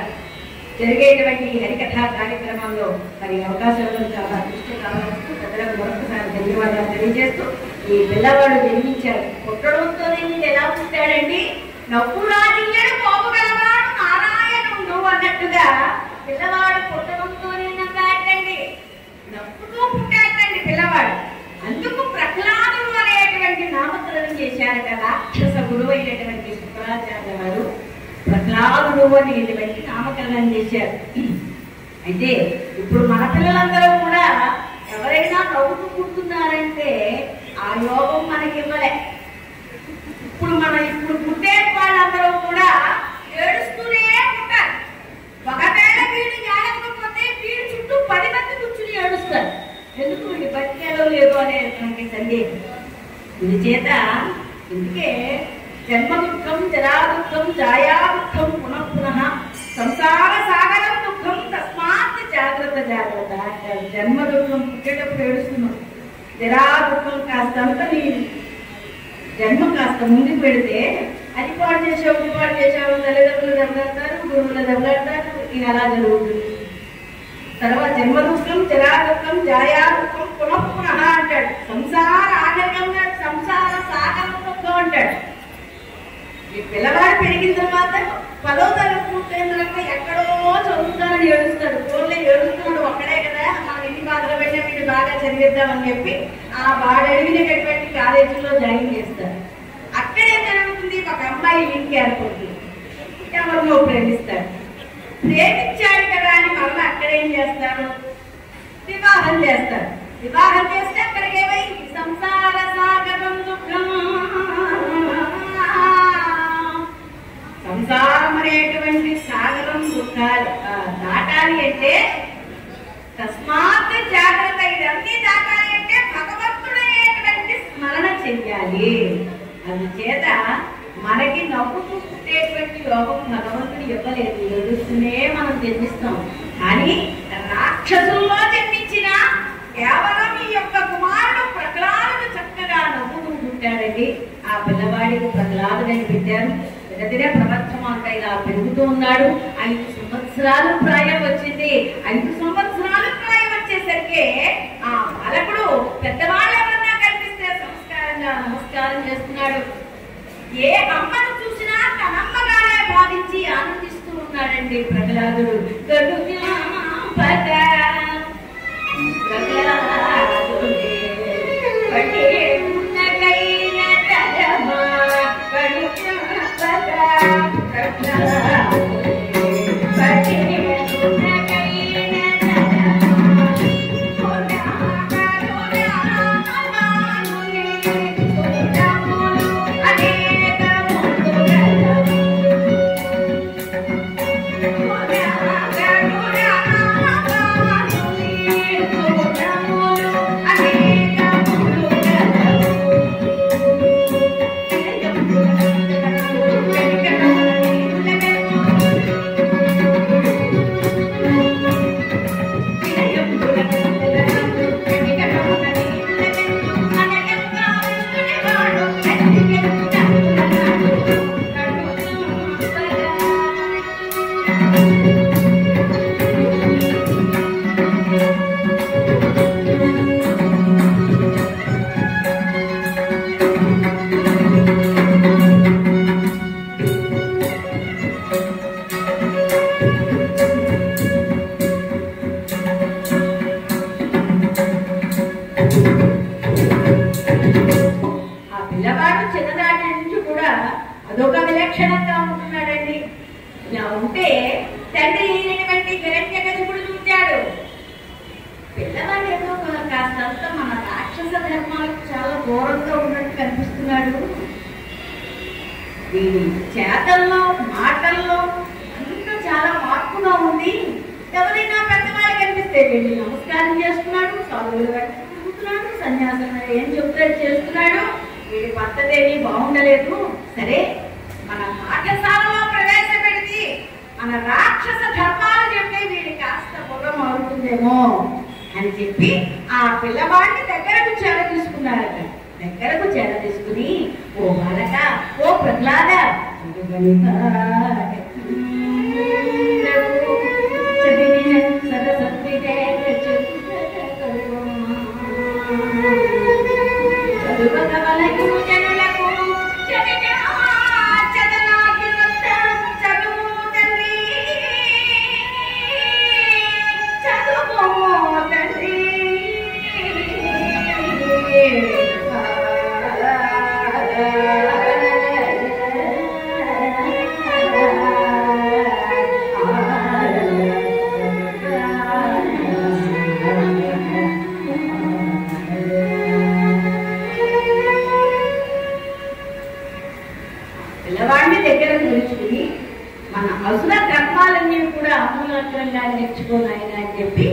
జరిగేటువంటి హరికథా కార్యక్రమంలో మరి అవకాశాలు చాలా అదృష్టం కావచ్చు. పెద్దలకు మరొకసారి ధన్యవాదాలు తెలియజేస్తూ, ఈ పిల్లవాడు జన్మించారు. పుట్టడంతోనే ఎలా పుట్టాడండి? నవ్వురాజుడు పోపుగలవాడు నారాయణుడు అన్నట్టుగా పిల్లవాడు పుట్టడంతోనే అని ఇది పెట్టి నామకరణం చేశారు. అయితే ఇప్పుడు మన పిల్లలందరూ కూడా ఎవరైనా నవ్వుతూ పుడుతున్నారంటే ఆ యోగం మనకి ఇవ్వలే. ఇప్పుడు పుట్టే వాళ్ళందరూ కూడా ఏడుస్తూనే ఉంటారు. ఒకవేళ వీడు జాగ్రత్తపోతే వీడి చుట్టూ 10 మంది కూర్చుని ఏడుస్తారు. ఎందుకు వీడి బతికేలో లేదు అనేటువంటి సందేహం. ఇందుచేత ఇందుకే జన్మ దుఃఖం, జరా దుఃఖం, జాయా దుఃఖం, పునః సంసార సాగరం దుఃఖం, తస్మాత్ జాగ్రత్త జాగ్రత్త అంటారు. జన్మ దుఃఖం పుట్టేటప్పుడు ఏడుస్తున్నాం, జరా దుఃఖం కాస్తంత నీ జన్మ కాస్త ముందుకు పెడితే అది పాడు చేసావు, ఇది పాడు చేసావు, తల్లిదండ్రులు దెబ్బలాడతారు, గురువులు దెబ్బలాడతారు, ఇది అలా జరుగుతుంది. తర్వాత జన్మ దుఃఖం, జరా దుఃఖం, జాయా దుఃఖం, పునః అంటాడు. సంసార ఆగర్యంగా సంసార సాగరం దుఃఖం అంటాడు. ఈ పిల్లవాడు పెరిగిన తర్వాత 10వ తరగతి పూర్తయిన తర్వాత ఎక్కడో చదువుతానని ఏడుస్తాడు. ఫోన్లో ఏడుస్తున్నాడు ఒక్కడే కదా, మనం ఎన్ని బాధలు పెట్టినా వీళ్ళు బాగా చదివిద్దామని చెప్పి ఆ వాడు అడిగినటువంటి కాలేజీలో జాయిన్ చేస్తారు. అక్కడే జరుగుతుంది, ఒక అమ్మాయి ఇంటికి ఏర్పడుతుంది, ఎవరినో ప్రేమిస్తాడు. ప్రేమించాడు కదా అని మళ్ళీ అక్కడేం చేస్తారు, వివాహం చేస్తారు. వివాహం చేస్తే అక్కడికి ఏమైంది, సంసార సాగరం దుఃఖం. సంసారం అనేటువంటి సాగరం దుఃఖాలు దాటాలి అంటే తస్మాత్ జాగ్రత్త. ఇదన్నీ దాటాలి అంటే భగవంతుడనేటువంటి స్మరణ చెయ్యాలి. అందుచేత మనకి నవ్వుతూ పుట్టేటువంటి యోగం భగవంతుడు ఇవ్వలేదు, ఎదురుస్తూనే మనం జన్మిస్తాం. కానీ రాక్షసుల్లో జన్మించిన కేవలం ఈ యొక్క కుమారుడు ప్రహ్లాదుడు చక్కగా నవ్వుతూ పుట్టాడండి. ఆ పిల్లవాడికి ప్రహ్లాదుడని పెట్టారు. దినదిన ప్రవర్తమానంగా ఇలా పెరుగుతూ ఉన్నాడు. 5 సంవత్సరాలు ప్రాయం వచ్చింది. 5 సంవత్సరాలు ప్రాయం వచ్చేసరికి ఆ బాలకుడు పెద్దవాళ్ళు ఎవరన్నా కనిపిస్తే సంస్కారంగా నమస్కారం చేస్తున్నాడు. ఏ అమ్మను చూసినా తనమ్మగానే భావించి ఆనందిస్తూ ఉన్నాడండి ప్రహ్లాదుడు. అదొక విలక్షణంగా ఉంటున్నాడండి. ఇలా ఉంటే తండ్రి అయినటువంటి హిరణ్యకశిపుడు చూచాడు. పిల్లవాడు ఏదో కాస్తంత మన రాక్షస ధర్మాలకు చాలా దూరంగా ఉన్నట్టు కనిపిస్తున్నాడు. వీడి చేతల్లో మాటల్లో అంతా చాలా మార్పుగా ఉంది. ఎవరైనా పెద్దవాళ్ళు కనిపిస్తే వెళ్ళి నమస్కారం చేస్తున్నాడు, సాధువులు వెళ్తున్నాడు, సన్యాసం ఏం చెప్తాడు చేస్తున్నాడు. వీడి పద్ధతేమీ బాగుండలేదు. సరే మన పాఠశాలలో ప్రవేశపెడితే మన రాక్షస ధర్మాలు చెప్పి వీడి కాస్త బుర్ర మారుతుందేమో అని చెప్పి ఆ పిల్లవాడిని దగ్గరకు చేర తీసుకున్నారట. దగ్గరకు చేర తీసుకుని, ఓ బాలక, ఓ ప్రహ్లాద, ఆత్మమాత్రంగా నేర్చుకున్నాయన అని చెప్పి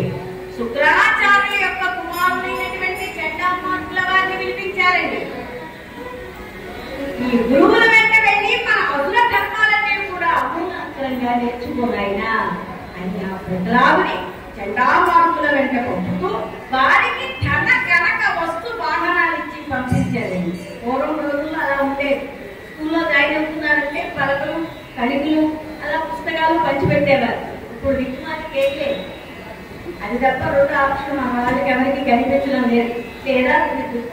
శుక్రాచార్యుల యొక్క కుమారులైనటువంటి చండామార్కుల వారిని పిలిపించారండి. ఈ గురువుల వెంట వెళ్ళి మన అసుర ధర్మాలన్నీ కూడా ఆత్మమాత్రంగా నేర్చుకున్నాయన అని ఆ ప్రహ్లాదుని చండామార్కుల వెంట పంపుతూ వారికి ధన కనక వస్తు వాహనాలు ఇచ్చి పంపించారండి. పూర్వం రోజుల్లో అలా ఉండేది. స్కూల్లో జాయిన్ అవుతున్నారంటే పలకలు కణికలు అలా పుస్తకాలు పంచిపెట్టేవారు. ఇప్పుడు విజ్ఞానికి ఏం లేదు. అది తప్ప రెండు ఆప్షన్ మన వాళ్ళకి ఎవరికి కనిపించడం లేదు. లేదా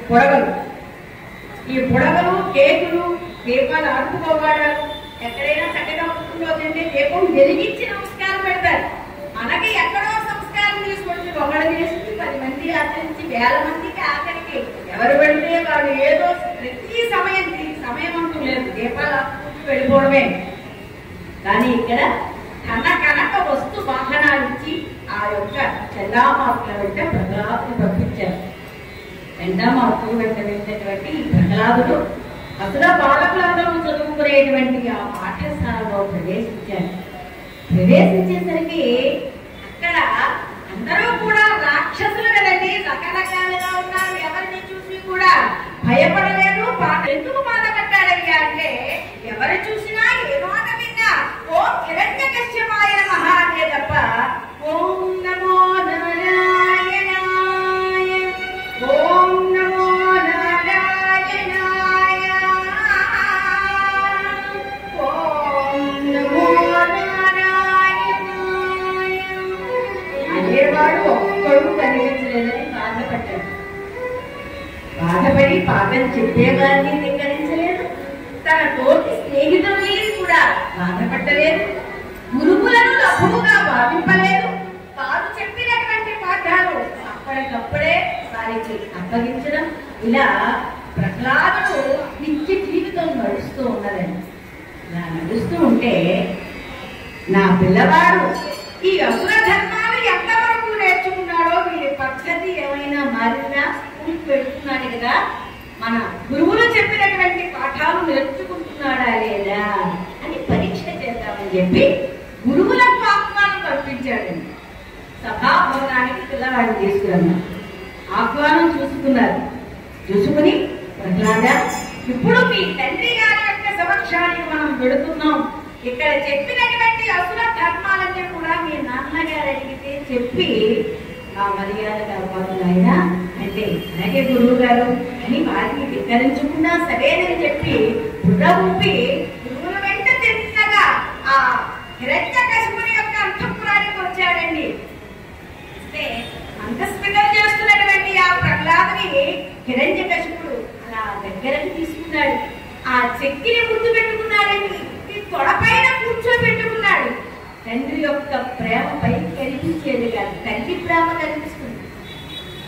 పొడవలు, ఈ పొడవలు కేకులు దీపాలు ఆడుకోవాడాలు ఎక్కడైనా చక్కగా ఉంటుందంటే దీపం వెలిగించి నమస్కారం పెడతారు. మనకి ఎక్కడో సంస్కారం తీసుకొచ్చి ఒకడు చేసి 10 మంది ఆచరించి 1000 మందికి ఆఖరికి ఎవరు పెడితే వాడు ఏదో ప్రతి సమయం అంటూ లేదు, దీపాలు ఆపుకుంటూ వెళ్ళిపోవడమే. కానీ ఇక్కడ ధన కనక వస్తు వాహనాలు ఇచ్చి ఆ యొక్క చండామార్కుల వెంట ప్రహ్లాదుని పంపించారు. చండామార్కుల వెంట వెళ్ళినటువంటి ప్రహ్లాదుడు అసలు బాలకులందరూ చదువుకునేటువంటి ఆ పాఠశాలలో ప్రవేశించారు. ప్రవేశించేసరికి అక్కడ అందరూ కూడా రాక్షసులు కదండి, రకరకాలుగా ఉన్నారు. ఎవరిని చూసి కూడా భయపడలేదు. ఎందుకు బాధపడ్డాడయ్యా అంటే ఎవరు చూసినా ఏ మాట విన్నా ఓం హిరణ్యకశ్యపాయ నమః అనే తప్ప ఓం నమో నారాయణాయ, ఓం నమో నారాయణాయ, ఓం నమో నారాయణాయ అనేవాడు ఒక్కడు కనిపించలేదని బాధపడ్డాడు. బాధపడి పాఠం చెప్పేవారిని ధిక్కరించలేదు, తన తోటి స్నేహితుల్ని కూడా బాధపడలేదు, గురువులను లఘువుగా భావింపలేదు. తాను చెప్పినటువంటి పాఠాలు అప్పటికప్పుడే వారికి అప్పగించడం, ఇలా ప్రహ్లాదుడు నిత్య జీవితం నడుస్తూ ఉన్నదండి. ఇలా నడుస్తూ ఉంటే నా పిల్లవాడు ఈ అసుర ధర్మాలు ఎంతవరకు నేర్చుకున్నాడో, వీడి పద్ధతి ఏమైనా మారిందా, స్కూల్కి వెళ్తున్నాడు కదా, మన గురువులు చెప్పినటువంటి పాఠాలు నేర్చుకుంటున్నాడా లేదా అని పరీక్ష చేద్దామని చెప్పి గురువులకు ఆహ్వానం పంపించాడండి. సభాభవనానికి పిల్లవాడిని తీసుకురన్నారు. ఆహ్వానం చూసుకున్నారు. చూసుకుని ప్రహ్లాద, ఇప్పుడు మీ తండ్రి గారి యొక్క సమక్షానికి మనం వెళుతున్నాం. ఇక్కడ చెప్పినటువంటి అసుర ధర్మాలన్నీ కూడా మీ నాన్నగారు అడిగితే చెప్పి నా మర్యాద కాపాడుతున్నాయినా అంటే అలాగే గురువు గారు అని వారిని ధిక్కరించకుండా సరేనని చెప్పి బుర్ర ఊపి గురువుల వెంట తిన్నగా ఆ హిరణ్యకశిపుని యొక్క అంతఃపురానికి వచ్చాడండి. అంటే అంతఃస్మితం చేస్తున్నటువంటి ఆ ప్రహ్లాదుని హిరణ్యకశిపుడు అలా దగ్గరకు తీసుకున్నాడు. ఆ చెక్కిని ముద్దు పెట్టుకున్నాడండి. తొడపైన కూర్చోబెట్టుకున్నాడు. తండ్రి యొక్క ప్రేమ పైకి కనిపించేది కాదు, తల్లి ప్రేమ కనిపిస్తుంది.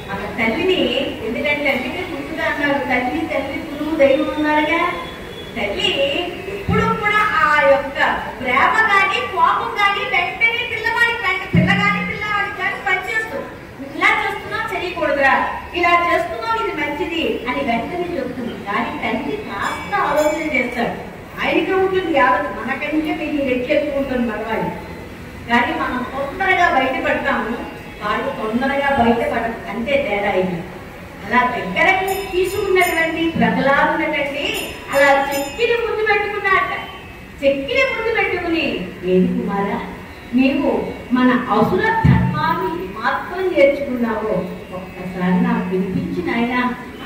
మన తల్లిని ఎందుకంటే అందుకే గుర్తుగా అన్నారు, తల్లి తల్లి గురువు దైవం ఉన్నారుగా. తల్లి ఎప్పుడు కూడా ఆ యొక్క ప్రేమ కానీ కోపం కానీ వెంటనే పిల్లవాడికి పిల్లవాడికి కానీ పనిచేస్తుంది. ఇలా చేస్తున్నావు చేయకూడదురా, ఇలా చేస్తున్నావు ఇది మంచిది అని వెంటనే చెప్తుంది. కానీ తండ్రి కాస్త ఆలోచన చేస్తాడు. ఆయనకే ఉంటుంది యావత్, మనకంటే మీకు రెట్లెక్కువ ఉంటుంది మగవాడి. కానీ మనం తొందరగా బయటపడతాము, వాళ్ళు తొందరగా బయటపడదు, అంతే తేడా ఇది. అలా దగ్గరకు తీసుకున్నటువంటి ప్రహ్లాదునటండి అలా చెక్కిని ముందు పెట్టుకున్నాట. చెక్కిని ముందు పెట్టుకుని, ఏది కుమారా నీవు మన అసుర ధర్మాన్ని మాత్రం నేర్చుకున్నావో ఒక్కసారి నాకు వినిపించిన ఆయన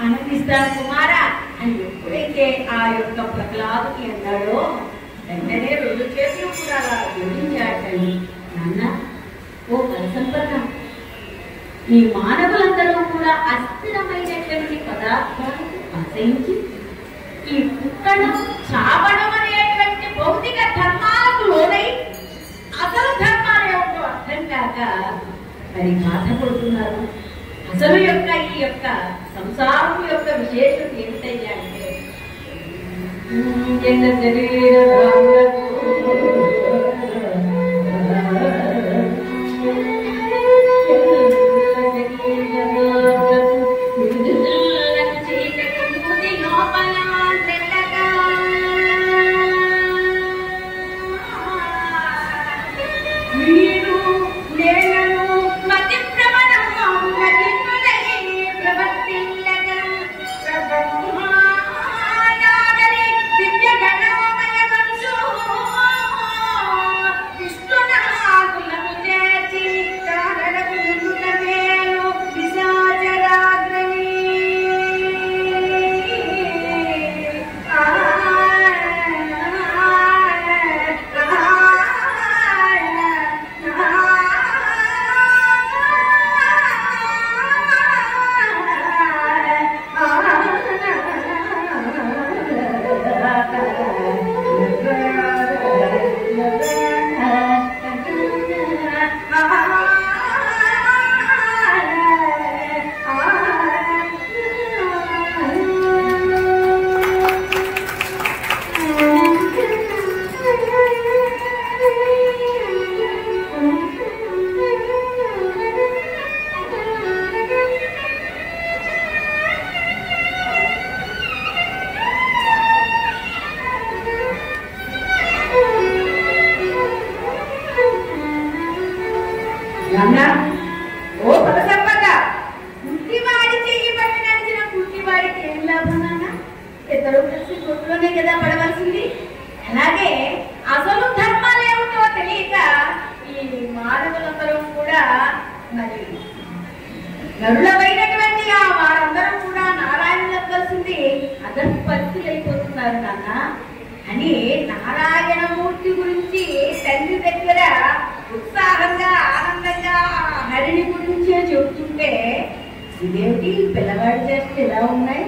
ఆనందిస్తాను కుమారా అని ఎప్పుడైతే ఆ యొక్క ప్రహ్లాదుని అన్నాడో వెంటనే 2 చేతులు కూడా అలా జోడించాటండి. నాన్న ఓ వరసంపన్న, ఈ మానవులందరూ కూడా అస్థిరమైనటువంటి పదార్థాలను ఆశ్రయించి ఈ పుట్టడం చావడం అనేటువంటి భౌతిక ధర్మాలకు లోనై అసలు ధర్మాలు ఏమిటో అర్థం కాక మరి బాధపడుతున్నారు. అసలు యొక్క ఈ యొక్క సంసారం యొక్క విశేషం ఏమిటయ్యా అంటే వీణ నరులమైనటువంటి ఆ వారందరూ కూడా నారాయణ కలిసింది అదర్పత్తులైపోతున్నారు నాన్న అని నారాయణమూర్తి గురించి తండ్రి దగ్గర ఉత్సాహంగా ఆనందంగా హరిని గురించే చెబుతుంటే ఇదేమిటి పిల్లవాడి చేస్తే ఎలా ఉన్నాయి,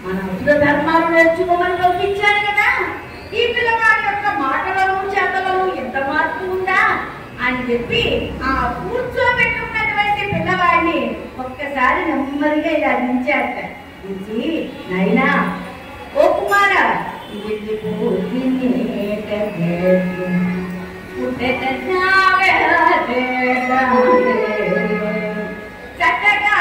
మన అసుర ధర్మాలు నేర్చుకోమని లోపించారు కదా, ఈ పిల్లవాడి యొక్క మాటలను చేతలను ఎంత మార్పు ఉందా అని చెప్పి ఆ కూర్చోబెట్టుకున్నటువంటి పిల్లవాడిని ఒక్కసారి నెమ్మదిగా ఇలా దించాట. దించి నైనా ఓ కుమార చక్కగా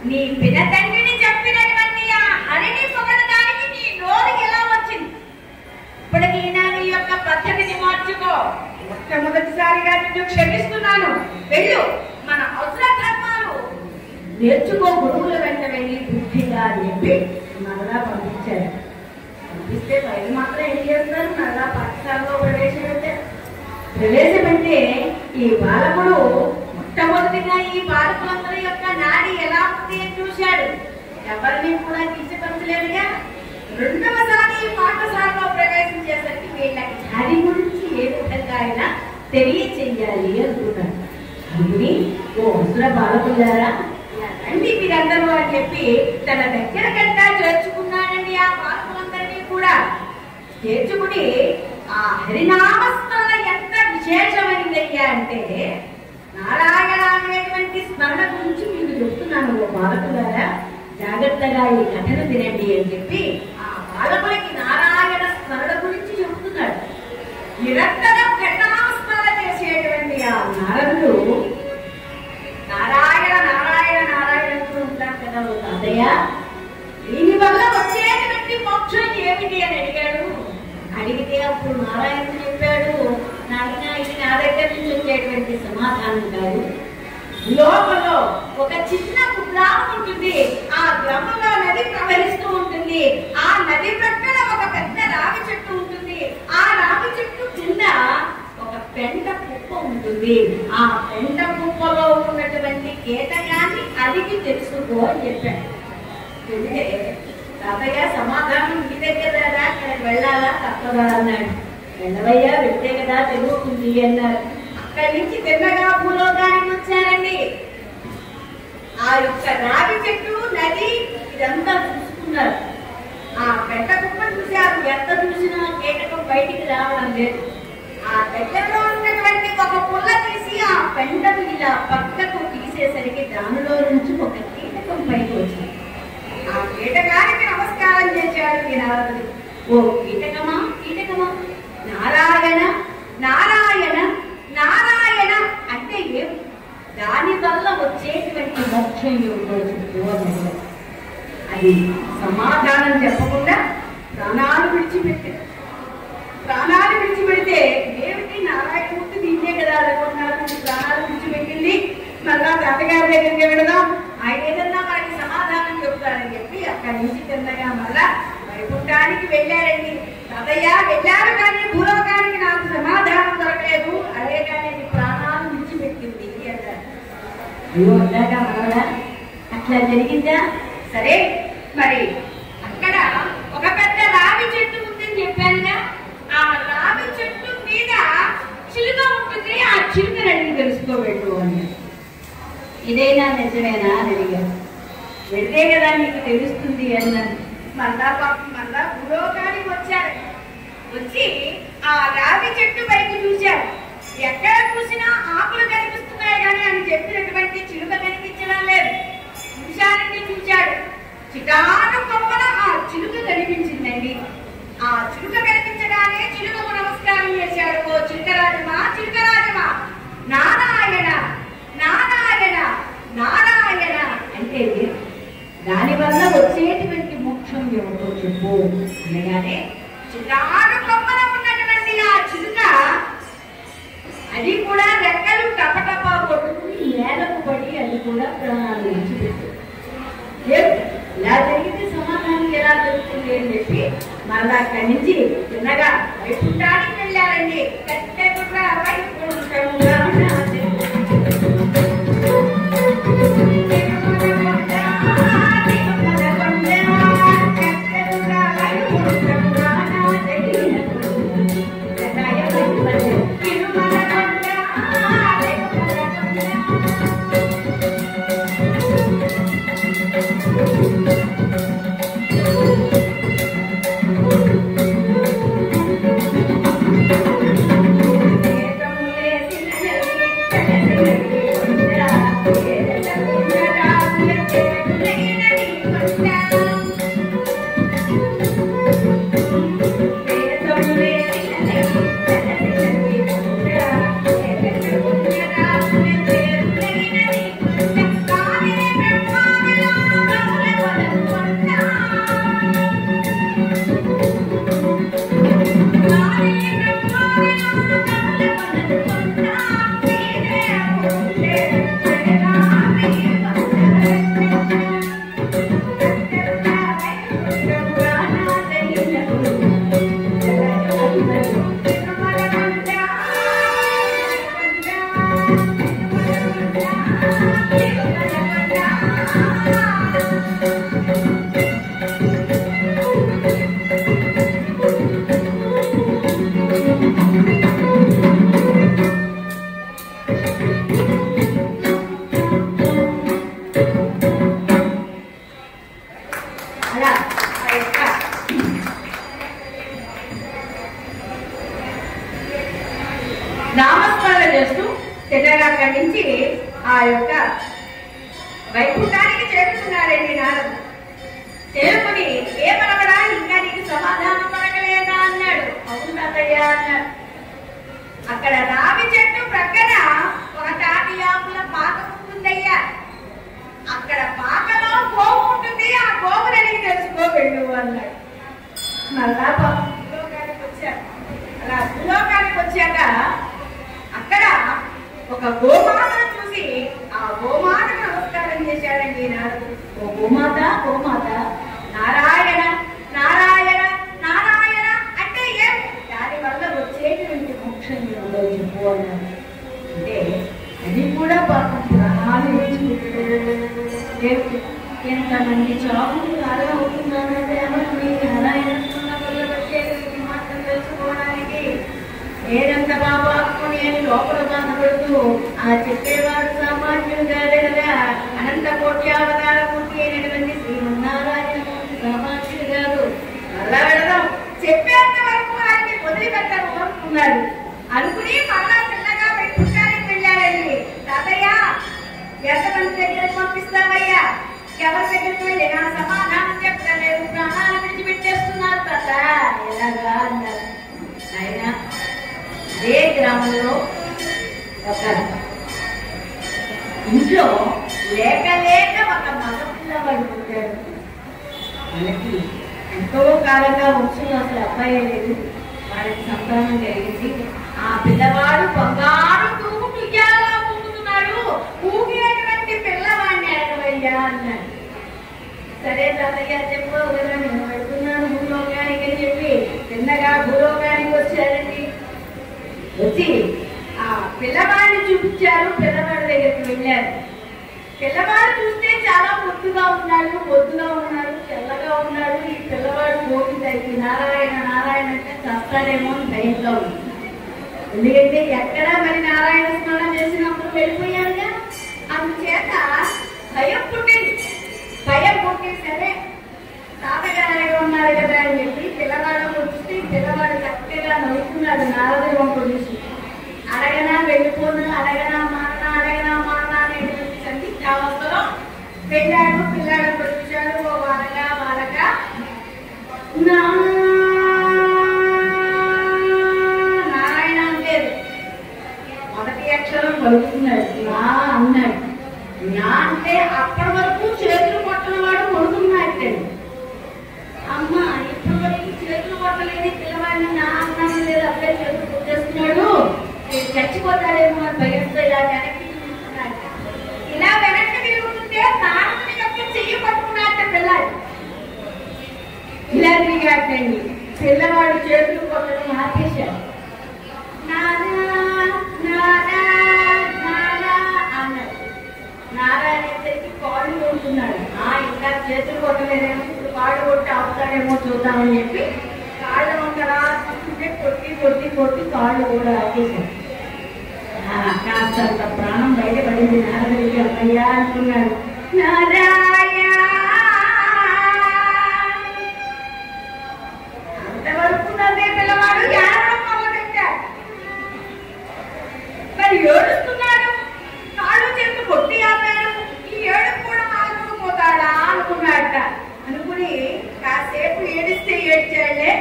నీ పినతండ్రిని చెప్పినటువంటి ఆ హరిని పొగడడానికి నీ నోరు ఎలా వచ్చింది? ఇప్పటికైనా నీ యొక్క పద్ధతిని మార్చుకో. మొట్టమొదటిసారిగా నిన్ను క్షమిస్తున్నాను. వెళ్ళు, మన అవసర ధర్మాలు నేర్చుకో. గురువుల వెంట వెళ్ళి బుద్ధిగా అని చెప్పి మరలా పంపించారు. పంపిస్తే బయట మాత్రం ఏం చేస్తారు? మరలా పాఠశాలలో ప్రవేశమంటే ఈ బాలకుడు మొట్టమొదటిగా ఈ బాలకులందరి యొక్క నాడి ఎలా ఉంది అని చూశాడు. ఎవరిని కూడా కించపరచలేదుగా. రెండవసారి ఈ పాఠశాలలో ప్రవేశం చేసరికి వీళ్ళకి హరి గురించి ఏ విధంగా అయినా తెలియచేయాలి అనుకున్నాడు. అందుకని ఓ అసుర బాలకులారా రండి మీరందరూ అని చెప్పి తన దగ్గర కంటా చేర్చుకున్నాడండి. ఆ బాలకులందరినీ కూడా చేర్చుకుని ఆ హరినామస్మరణ ఎంత విశేషమైందయ్యా అంటే, నారాయణ అనేటువంటి స్మరణ గురించి మీకు చెప్తున్నాను. ఓ బాలకులారా జాగ్రత్తగా ఈ కథను వినండి అని చెప్పి ఆ బాలకులకి నారాయణ స్మరణ గురించి చెబుతున్నాడు. నిరంతరం ఘటనాస్మరణ చేసేటువంటి ఆ నారదుడు నారాయణ నారాయణ నారాయణ ఉంటారు కదా. ఓ తాతయ్య, దీని వల్ల వచ్చేటువంటి మోక్షం ఏమిటి అని అడిగాడు. అడిగితే అప్పుడు నారాయణుడు చెప్పాడు, నాయన ఇది నా దగ్గర నుంచి వచ్చేటువంటి సమాధానం కాదు. లోపల ఒక చిన్న గ్రామం ఉంటుంది. ఆ గ్రామంలో నది ప్రవహిస్తూ ఉంటుంది. ఆ నది ప్రక్కన ఒక పెద్ద రావి చెట్టు ఉంటుంది. ఆ రావి చెట్టు కింద ఒక పెంట కుప్ప ఉంటుంది. ఆ పెంట కుప్పలో ఉన్నటువంటి కీటకాన్ని అడిగి తెలుసుకో అని చెప్పాడు. చెబితే తాతయ్య సమాధానం మీ దగ్గర అక్కడికి వెళ్ళాలా తప్పదా అన్నాడు. వెళ్ళవయ్యా, వెళ్తే కదా తెలుస్తుంది అన్నారు. అక్కడి నుంచి తిన్నగా భూలోకానికి వచ్చారండి. ఆ యొక్క రావి చెట్టు నది ఇదంతా చూసుకున్నారు. ఆ పెద్ద కుప్ప చూశారు. ఎంత చూసినా కీటకం బయటికి రావడం లేదు. ఆ దగ్గరలో ఉన్నటువంటి ఒక పుల్ల తీసి ఆ పెంటను ఇలా పక్కకు తీసేసరికి దానిలో నుంచి ఒక కీటకం పైకి వచ్చింది. ఆ కీటకానికి నమస్కారం చేశాడు ఈ నారదుడు. ఓ కీటకమా కీటకమా, నారాయణ నారాయణ నారాయణ అంటే ఏం, దాని వల్ల వచ్చేటువంటి మోక్షం ఏమిటో అది సమాధానం చెప్పకుండా ప్రాణాలు విడిచిపెట్టాడు. ప్రాణాలు విడిచిపెడితే ఏమిటి నారాయణమూర్తి దీన్నే కదా అనుకున్నారు. ప్రాణాలు విడిచిపెట్టింది, మళ్ళా తాతగారి దగ్గరికి వెళదాం, ఆయన ఏదన్నా మనకి సమాధానం చెప్తారని చెప్పి అక్కడి నుంచి తిన్నగా మళ్ళా వైకుంఠానికి వెళ్ళారండి. తాతయ్య వెళ్ళారు, కానీ భూలోకానికి నాకు సమాధానం దొరకలేదు. అదే కానీ ప్రాణాలు విడిచిపెట్టింది అన్నారు. అయ్యో అన్నాక మనవడా, ఇలా జరిగిందా? సరే, మరి అక్కడ ఒక పెద్ద రావి చెట్టు ఉందని చెప్పానుగా, ఆ రావి చెట్టు మీద చిలుక ఉంటుంది, ఆ చిలుకని అడిగి తెలుసుకోబెట్టు అని. ఇదైనా నిజమేనా అని అడిగారు. వెళ్తే కదా నీకు తెలుస్తుంది అన్నాను. మళ్ళా భూలోకానికి వచ్చారు. వచ్చి ఆ రావి చెట్టు పైకి చూశారు. ఎక్కడ చూసినా ఆకులు కనిపిస్తున్నాయి కానీ అని చెప్పినటువంటి చిలుక కనిపించడం లేదు. చూశానండి, చూశాడు. చిటాను కొమ్మన ఆ చిలుక కనిపించిందండి. ఆ చిలుక కనిపించగానే చిలుకకు నమస్కారం చేశాడు. ఓ చిలుకరాజమా, చిలుకరాజమా, నారాయణ నారాయణ నారాయణ అంటే దానివల్ల వచ్చేటువంటి మోక్షం ఏమిటో చెప్పు అనగానే చిటాను కొమ్మన ఉన్నటువంటి ఆ చిలుక అది కూడా రెక్కలు టపటపా కొట్టుకుని నేలకు పడి అది కూడా ప్రాణాలు విడిచిపెట్టింది. ఇలా జరిగితే సమాధానం ఎలా జరుగుతుంది అని చెప్పి మళ్ళా అక్కడి నుంచి చిన్నగా వైకుంఠానికి వెళ్ళారండి. కట్టెకుండా వైకుంఠంగా నామస్మరణ చేస్తూ తిన్నగా అక్కడి నుంచి ఆ యొక్క వైకుంఠానికి చేరుకున్నారండి నారదు. చేరుకుని ఏమనవడా, ఇంకా నీకు సమాధానం పలకలేదా అన్నాడు. అవును తాతయ్య అన్నాడు. అక్కడ రావి చెట్టు ప్రక్కన ఒక తాటి ఆకుల పాక ఉంటుందయ్యా. అక్కడ పాకలో గోవు ఉంటుంది, ఆ గోవుని అడిగి తెలుసుకోబెళ్ళు అన్నాడు. మళ్ళా భూలోకానికి వచ్చాడు. అలా భూలోకానికి వచ్చాక అక్కడ ఒక గోమాతను చూసి ఆ గోమాతకు నమస్కారం చేశాడండి నారదుడు. ఓ గోమాత, గోమాత, నారాయణ నారాయణ నారాయణ అంటే ఏం, దాని వల్ల వచ్చేటువంటి మోక్షం ఏమిటో చెప్పు అన్నాడు. అంటే అది కూడా పాపం ప్రాణాలు ఎంతమంది చావులు అలా అవుతున్నారంటే నారాయణ వల్ల వచ్చేటువంటి మాత్రం తెలుసుకోవడానికి ఏదంత బాబాకుని అని లోపల బాధపడుతూ ఆ చెప్పేవాడు సామాన్యుడు కాదే కదా, అనంత కోట్యావతార మూర్తి అయినటువంటి శ్రీమన్నారాయణమూర్తి సామాన్యుడు కాదు. మళ్ళా వెళదాం, చెప్పేంత వరకు ఆయన్ని వదిలిపెట్టను అనుకున్నాడు. అనుకుని మళ్ళా చిన్నగా వైకుంఠానికి వెళ్ళారండి. తాతయ్య, ఎంతమంది దగ్గరకు పంపిస్తావయ్యా? ఎవరి దగ్గరికి వెళ్ళి నా సమాధానం చెప్తలేదు, ప్రాణాలు విడిచిపెట్టేస్తున్నారు తాత, ఎలాగా అన్నారు. ఆయన అదే గ్రామంలో ఒక ఇంట్లో లేక లేక ఒక మగ పిల్లవాడు పుట్టాడు. వాళ్ళకి ఎంతో కాలంగా వంశంలో అసలు అబ్బాయి లేదు. వాళ్ళకి సంతానం కలిగింది. ఆ పిల్లవాడు బంగారు తూగుతూ ఉయ్యాలా ఊగుతున్నాడు. ఊగేటువంటి పిల్లవాడిని అడగవయ్యా అన్నాడు. సరే తాతయ్య చెప్పు కదా, నేను పెడుతున్నాను భూలోకానికి అని చెప్పి చిన్నగా భూలోకానికి వచ్చారండి. వచ్చి ఆ పిల్లవాడిని చూపించారు. పిల్లవాడి దగ్గరికి వెళ్ళారు. పిల్లవాడు చూస్తే చాలా ముద్దుగా ఉన్నాడు, తెల్లగా ఉన్నాడు. ఈ పిల్లవాడు గోవిందకి నారాయణ నారాయణ అంటే చస్తాడేమో అని భయంగా ఉంది. ఎందుకంటే ఎక్కడా మరి నారాయణ స్నానం చేసినప్పుడు వెళ్ళిపోయారుగా, అందుచేత భయం పుట్టింది. సరే తాతగారు ఉన్నారు కదా అని చెప్పి పిల్లవాడు వచ్చి పిల్లవాడు చక్కగా నవ్వుతున్నాడు. నారదుడి వంక చూసి అడగనా వెళ్ళిపోను, అడగనా మాన అనేటువంటి సందిగ్ధావస్థలో వెళ్ళాడు. పిల్లాడు వచ్చాడు. ఓ వాడక నారాయణ అంటేది మొదటి అక్షరం పలుకుతున్నాడు. నా అన్నాడు. నా అంటే అప్పటి వరకు చేతులు కొట్టిన వాడు కొడుతున్నాడు. అమ్మ ఇప్పటి వరకు చేతులు కొట్టలేని పిల్లవాడిని నా అన్నాను లేదు, అప్పుడే చేతులు కొట్టేస్తున్నాడు, చచ్చిపోతాడేమో అని భయంతో ఇలా వెనక్కి తిరుగుతున్నాడు. ఇలా వెనక్కి తిరుగుతుంటే నాన్నని యొక్క చెయ్యి పట్టుకున్నాడు పిల్లాడు. ఇలా తిరిగాడండి. పిల్లవాడు చేతులు కొట్టడం ఆపేశాడు. అన్నాడు. నారాయణకి కాళ్ళు కొడుతున్నాడు. ఇంకా చేతులు కొట్టలేదేమో, ఇప్పుడు కాళ్ళు కొట్టి ఆపుతాడేమో చూద్దామని చెప్పి కాళ్ళ వంకరా కొట్టి కాళ్ళు కూడా ఆపేశాడు. కాస్తంత ప్రాణం బయటపడింది నారదుడికి. అమ్మయ్యా అనుకున్నాడు. అంతవరకు నవ్వే పిల్లవాడు ఏడవడం మొదలుపెట్టాడు. మరి ఏడుస్తున్నాడు, కాళ్ళు చేతులు కొట్టి ఆపాడు. ఈ ఏడుపు కూడా ఆడుకుపోతాడా అనుకున్నాడట. అనుకుని కాసేపు ఏడిస్తే ఏడ్చాడే,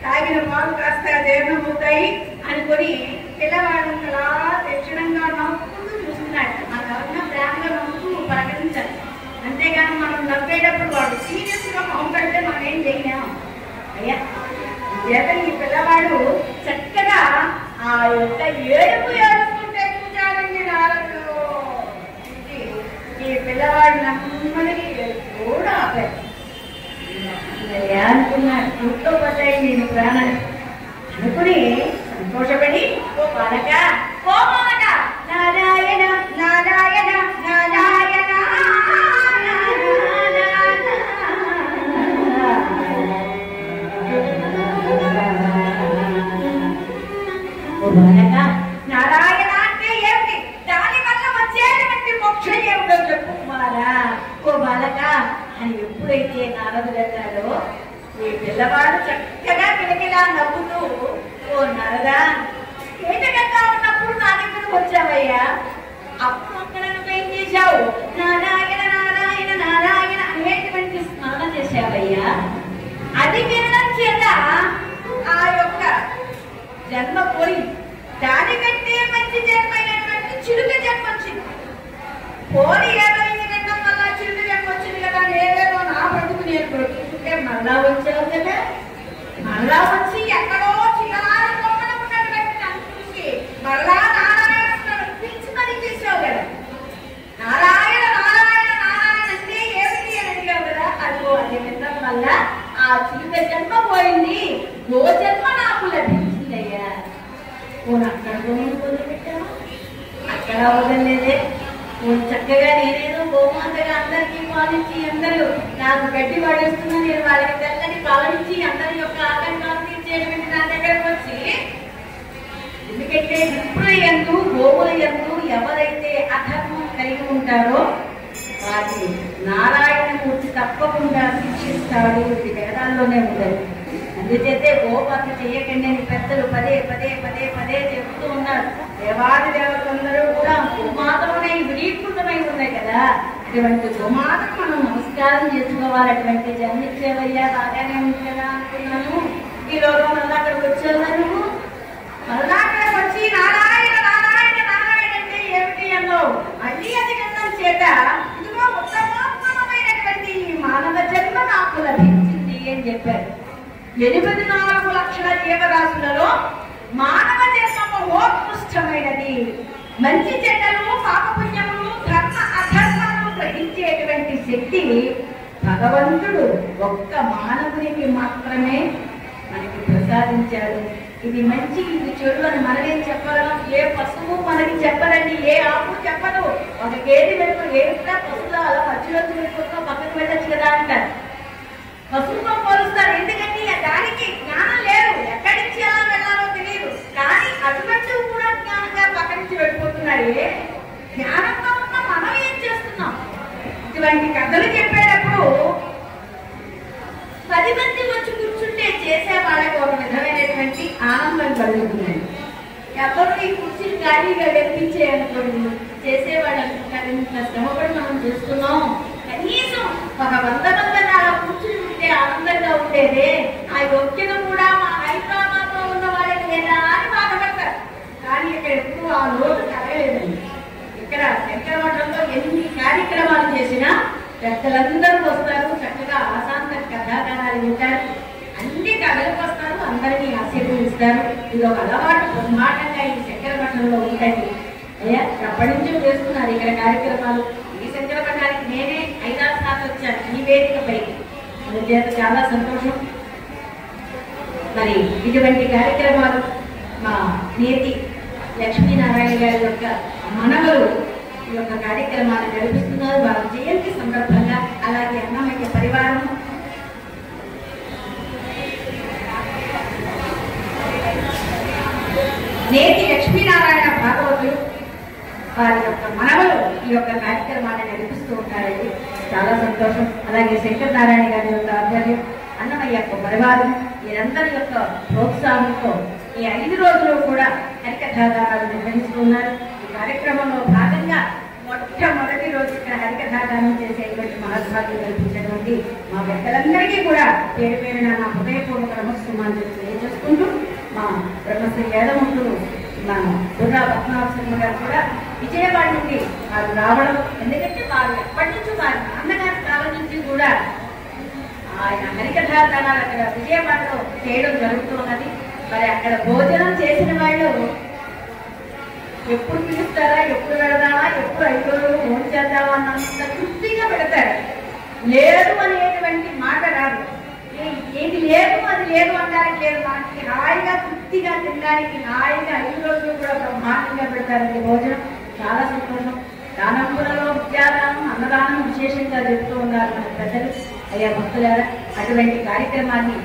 తాగిన పాలు కాస్త జీర్ణమవుతాయి అనుకుని పిల్లవాడు అలా దక్షిణంగా నవ్వుకుంటూ చూస్తున్నాడు. మనం ఎవరైనా ప్రేమగా నవ్వుతూ పలకరించాలి. అంతేగాని మనం నవ్వేటప్పుడు వాడు సీరియస్ గా పంపడితే మనం ఏం చేయలేము. అయ్యా చేత ఈ పిల్లవాడు చక్కగా ఆ యొక్క ఏడుస్తుంటే చూచాలండి నారదుడు. ఈ పిల్లవాడు నమ్మడికి కూడా ఆపాడు. అనుకున్నాడు, గుర్తుపట్టాయి నేను ప్రాణాలు అనుకుని సంతోషపడి ఓ బాలక నారాయణ నారాయణ నారాయణ ఓ బాలక నారాయణ అంటే ఏమిటి, దాని వల్ల వచ్చేటువంటి మోక్షం ఏమిటో చెప్పు కుమారా. ఓ బాలక అని ఎప్పుడైతే నారదుడు అన్నాడో ఈ పిల్లవాడు చక్కగా కిలకిలా నవ్వుతూ, ఓ నారదా కీటకంగా ఉన్నప్పుడు నా దగ్గరకు వచ్చావయ్యా, అప్పుడు అక్కడ నువ్వేం చేశావు, నారాయణ నారాయణ నారాయణ అనేటువంటి స్నానం చేశావయ్యా. అది వినడం చేత ఆ యొక్క జన్మ పోయి దానికంటే మంచి జన్మ అయినటువంటి చిలుక జన్మ వచ్చింది. పోలి ఏమైంది వినడం వల్ల చిలుక జన్మ వచ్చింది కదా, నేనేదో నా బ్రతుకు నేను బ్రతుకుంటే మళ్ళా వచ్చావు కదా. మళ్ళా వచ్చి ఎక్కడో చిన్నారి ఉన్నటువంటి నన్ను చూసి మళ్ళా నారాయణ పిలిచి మరీ చేసావు కదా. నారాయణ నారాయణ నారాయణ అంటే ఏమిటి అని అడిగావు కదా. అదిగో అది వినడం వల్ల ఆ చిలుక జన్మ పోయింది, గో జన్మ నాకు లభించిందయ్యా. అక్కడ వదిలిపెట్టాను, అక్కడ వదలలేదే. చక్కగా నేనేదో గోమాతగా అందరికీ పాలించి అందరూ నాకు గడ్డి పడేస్తున్నా, నేను వాళ్ళకి తెల్లని పాలించి అందరి యొక్క ఆటంకాలు తీర్చేటువంటి నా దగ్గరకు వచ్చి, ఎందుకంటే విప్రుల యందు గోవుల యందు ఎవరైతే అధర్మం కలిగి ఉంటారో వాటి నారాయణమూర్తి తప్పకుండా శిక్షిస్తాడు. ఇది వేదాల్లోనే ఉండదు. అందుచేతే గోపాత్ర చెయ్యకండి అని పెద్దలు పదే పదే పదే పదే చెబుతూ ఉన్నారు. దేవాది దేవతలందరూ కూడా గోమాతలోనే విలీకృతమై ఉన్నాయి కదా. అటువంటి గోమాతకు మనం నమస్కారం చేసుకోవాలి. అటువంటి జన్మించేవయ్యా బాగానే ఉంది కదా అనుకున్నాను. ఈ లోకం మళ్ళీ అక్కడికి వచ్చేవా నువ్వు? మళ్ళా అక్కడికి వచ్చి నారాయణ నారాయణ నారాయణ అంటే ఏమిటి అన్నావు. మళ్ళీ అది కన్నా చేత ఇదిగో ఉత్తమోత్తమైనటువంటి మానవ జన్మ నాకు లభించింది అని చెప్పారు. 84 లక్షల జీవరాశులలో మానవ జన్మ మహోత్కృష్టమైనది. మంచి చెడ్డలు పాపపుణ్యములు ధర్మ అధర్మాలను గ్రహించేటువంటి శక్తి భగవంతుడు ఒక్క మానవునికి మాత్రమే మనకి ప్రసాదించాడు. ఇది మంచి ఇది చెడు అని మనమేం చెప్పగలం? ఏ పశువు మనకి చెప్పదండి, ఏ ఆకు చెప్పదు. ఒక గేదె వెనుక ఏమిటా పశువులు అలా మధ్యలో పశువుతో పోలుస్తారు. ఎందుకంటే దానికి జ్ఞానం లేదు, ఎక్కడి నుంచి ఎలా వెళ్ళాలో తెలియదు. కానీ అటువంటి కూడా జ్ఞానంగా పక్క నుంచి వెళ్ళిపోతున్నారే. జ్ఞానంతో ఉన్న మనం ఏం చేస్తున్నాం? ఇటువంటి కథలు చెప్పేటప్పుడు 10 మంది వచ్చి కూర్చుంటే చేసే వాళ్ళకి ఒక విధమైనటువంటి ఆనందం కలుగుతుంది. ఎవరు ఈ కుర్చీని ఖాళీగా కనిపించేయనుకోండి, చేసేవాళ్ళు అనుకుంటారు ఇంత శ్రమపడి మనం చేస్తున్నాం, కనీసం ఒక 100 మంది అలా కూర్చుని ఉంటే ఆనందంగా ఉండేదే, ఆ యోగ్యత కూడా మా హైదరాబాద్ లో ఉన్న వాళ్ళకి లేదా అని బాధపడతారు. కానీ ఇక్కడ ఎప్పుడు ఆ లోటు కలగలేదండి. ఇక్కడ శంకరమఠంలో ఎన్ని కార్యక్రమాలు చేసినా పెద్దలందరూ వస్తారు, చక్కగా ఆశాంత కథాగానాలు వింటారు, అన్ని కథలకు వస్తారు, అందరినీ ఆశీర్వదిస్తారు. ఇది ఒక అలవాటు బ్రహ్మాండంగా ఈ శంకరమఠంలో ఉంటాయి. అయ్యా ఎప్పటి నుంచో చేస్తున్నారు ఇక్కడ కార్యక్రమాలు. ఈ శంకరమఠానికి నేనే 5-6 సార్లు వచ్చాను ఈ వేదికపైకి. అందుచేత చాలా సంతోషం. మరి ఇటువంటి కార్యక్రమాలు మా నేతి లక్ష్మీనారాయణ గారి యొక్క మనవలు ఈ యొక్క కార్యక్రమాలు జరిపిస్తున్నారు వారి జయంతి సందర్భంగా. అలాగే అన్నమయ్య పరివారం, నేతి లక్ష్మీనారాయణ భాగవతులు వారి యొక్క మనవలు ఈ యొక్క కార్యక్రమాన్ని నడిపిస్తూ ఉంటారండి. చాలా సంతోషం. అలాగే శంకరనారాయణ గారి యొక్క ఆధ్వర్యం, అన్నమయ్య యొక్క పరివారం, వీరందరి యొక్క ప్రోత్సాహంతో ఈ 5 రోజులు కూడా హరికథాగానాలు నిర్వహిస్తున్నారు. ఈ కార్యక్రమంలో భాగంగా మొట్టమొదటి రోజు ఇక్కడ హరికథాగానం చేసేటువంటి మహద్భాగ్యం కల్పించినటువంటి మా పెద్దలందరికీ కూడా పేరు పేరున నా హృదయపూర్వక నమస్కారాలు తెలియజేసుకుంటూ, మా బ్రహ్మశ్రీ వేదములు మా బుర్రా పద్మనాభ గారు కూడా విజయవాడ నుండి వారు రావడం, ఎందుకంటే వారు ఎప్పటి నుంచి వారి నాన్నగారి కాలం నుంచి కూడా ఆయన హరికథాగానాలు అక్కడ విజయవాడలో చేయడం జరుగుతున్నది. మరి అక్కడ భోజనం చేసిన వాళ్ళు ఎప్పుడు పిలుస్తారా, ఎప్పుడు పెడదామా, ఎప్పుడు 5 రోజులు ఫోన్ చేద్దామా అన్నంత తృప్తిగా పెడతారు. లేదు అనేటువంటి మాట రాదు. ఏది లేదు అది లేదు అనడానికి లేదు. మనకి హాయిగా తృప్తిగా తినడానికి హాయిగా 5 రోజులు కూడా బ్రహ్మాండంగా పెడతారండి భోజనం. చాలా సంతోషం. దానంపులలో విద్యాదానం, అన్నదానం విశేషంగా చెప్తూ ఉన్నారు మన పెద్దలు. అయ్యా భక్తులారా, అటువంటి కార్యక్రమాన్ని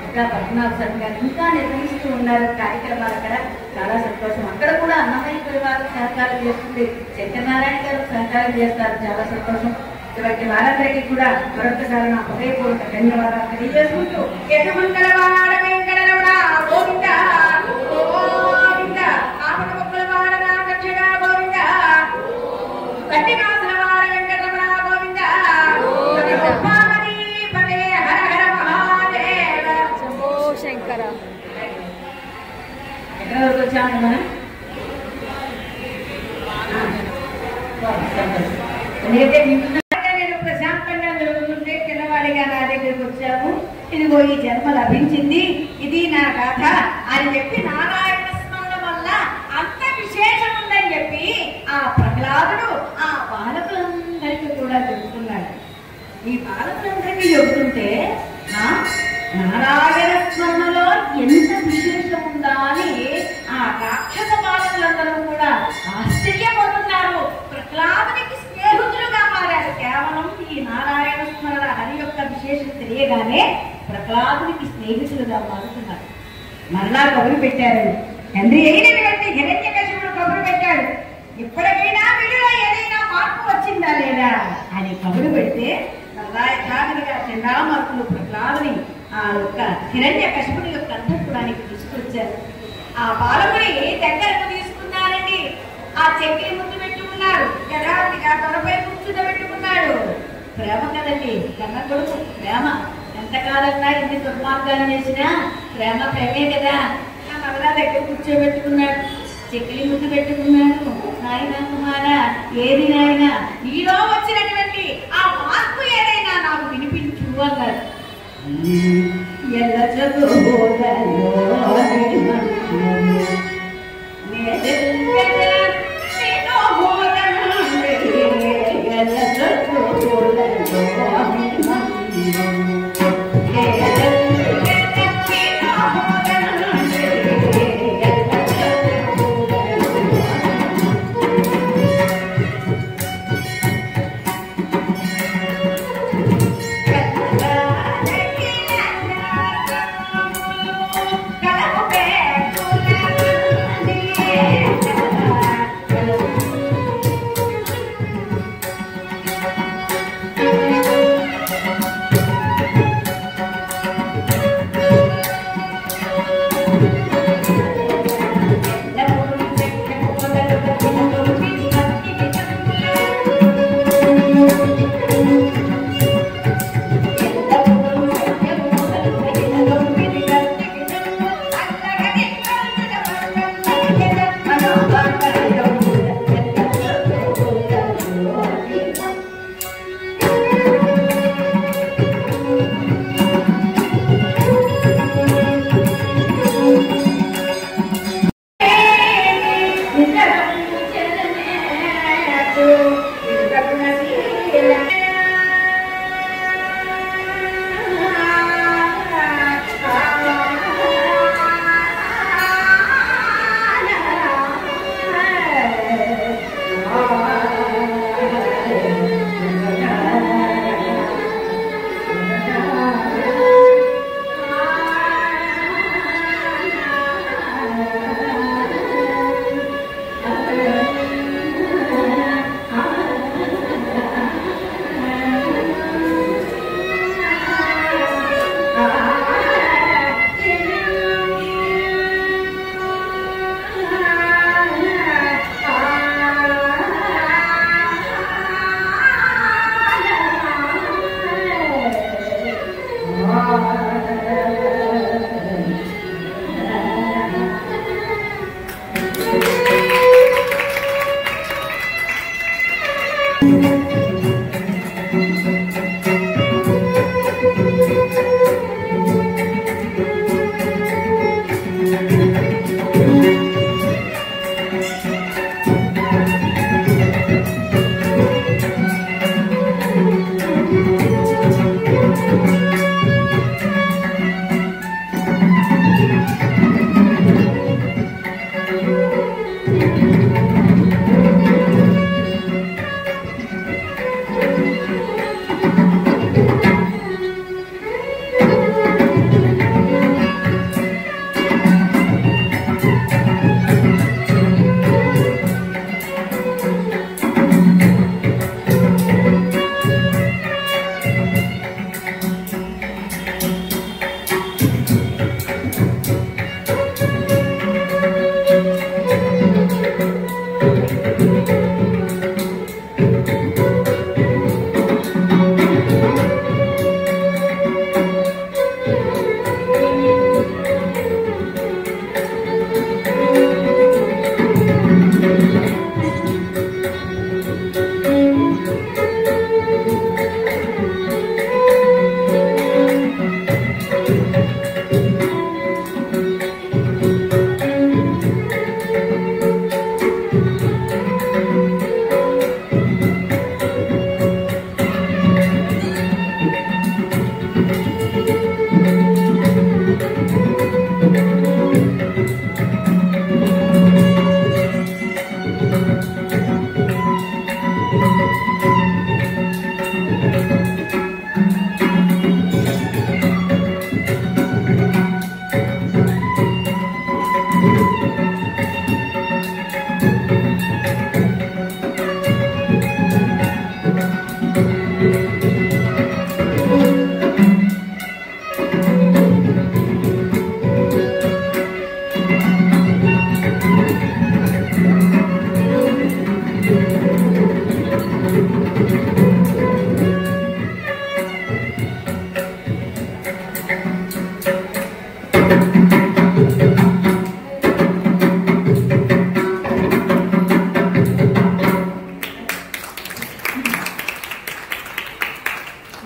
ఇంకా పద్మనాభ శర్మ గారు ఇంకా నిర్వహిస్తూ ఉన్నారు కార్యక్రమాలు అక్కడ. చాలా సంతోషం. అక్కడ కూడా అన్నమయ్య పరివారం సహకారం చేస్తుంది, శంకరనారాయణ గారు సహకారం చేస్తారు. చాలా సంతోషం. ఇటువంటి వారందరికీ కూడా మరొకసారి నా హృదయపూర్వక ధన్యవాదాలు తెలియజేసుకుంటూ, యశమంగళవాడ వెంకటరమణ గోవింద గోవింద, ఆపద మొక్కలవాడ రామరక్షణ గోవింద, కట్టినాథలవాడ వెంకటరమణ గోవింద, పద్మావతి పదే హర హర మహాదేవ శంభో శంకర. ఎక్కడ వరకు వచ్చాము మనం? ఎందుకంటే నేను ప్రశాంతంగా జరుగుతుంటే పిల్లవాడిగా నా దగ్గరకు వచ్చాము. ఇదిగో ఈ జన్మ లభించింది, ఇది నా గాథ అని చెప్పి నారాయణ స్మరణ వల్ల అంత విశేషం ఉందని చెప్పి ఆ ప్రహ్లాదుడు ఆ బాలకులందరికీ కూడా చెబుతున్నాడు. ఈ బాలకులందరికీ చెబుతుంటే నారాయణ స్మరణలో ఎంత విశేషం ఉందా అని ఆ రాక్షస బాలకులందరూ కూడా ఆశ్చర్యపోతున్నారు. ప్రహ్లాదునికి స్నేహితులుగా మారారు. కేవలం ఈ నారాయణ స్మరణ హరి యొక్క విశేషం తెలియగానే ప్రహ్లాదునికి స్నేహితులుగా మారుతున్నారు. మరలా కబురు పెట్టారు. తండ్రి అయినటువంటి హిరణ్యకశిపుడు కబురు పెట్టాడు. ఇప్పటికైనా వీడిలో ఏదైనా మార్పు వచ్చిందా లేదా అని కబురు పెడితే మరలా యథావిధిగా చండామార్పులు ప్రహ్లాదుని ఆ యొక్క హిరణ్యకశిపుడి యొక్క అంతఃపురానికి తీసుకొచ్చారు. ఆ బాలకుడి దగ్గరకు తీసుకున్నారండి. ఆ చెక్కిని ముందు పెట్టుకున్నారు. యథావిధిగా తొడపై కూర్చుండబెట్టుకున్నాడు. ప్రేమ కదండి, కన్న కొడుకు ప్రేమ. ఎంతకాలంగా ఎన్ని దుర్మార్గాలు చేసినా ప్రేమ ప్రేమే కదా. ఆ మరలా దగ్గర కూర్చోబెట్టుకున్నాడు. చెక్కిలి ముందు పెట్టుకున్నాడు. నాయన కుమారా, ఏది నాయన నీలో వచ్చినటువంటి ఆ మార్పు ఏదైనా నాకు వినిపించు అన్నారు. ఎల్ల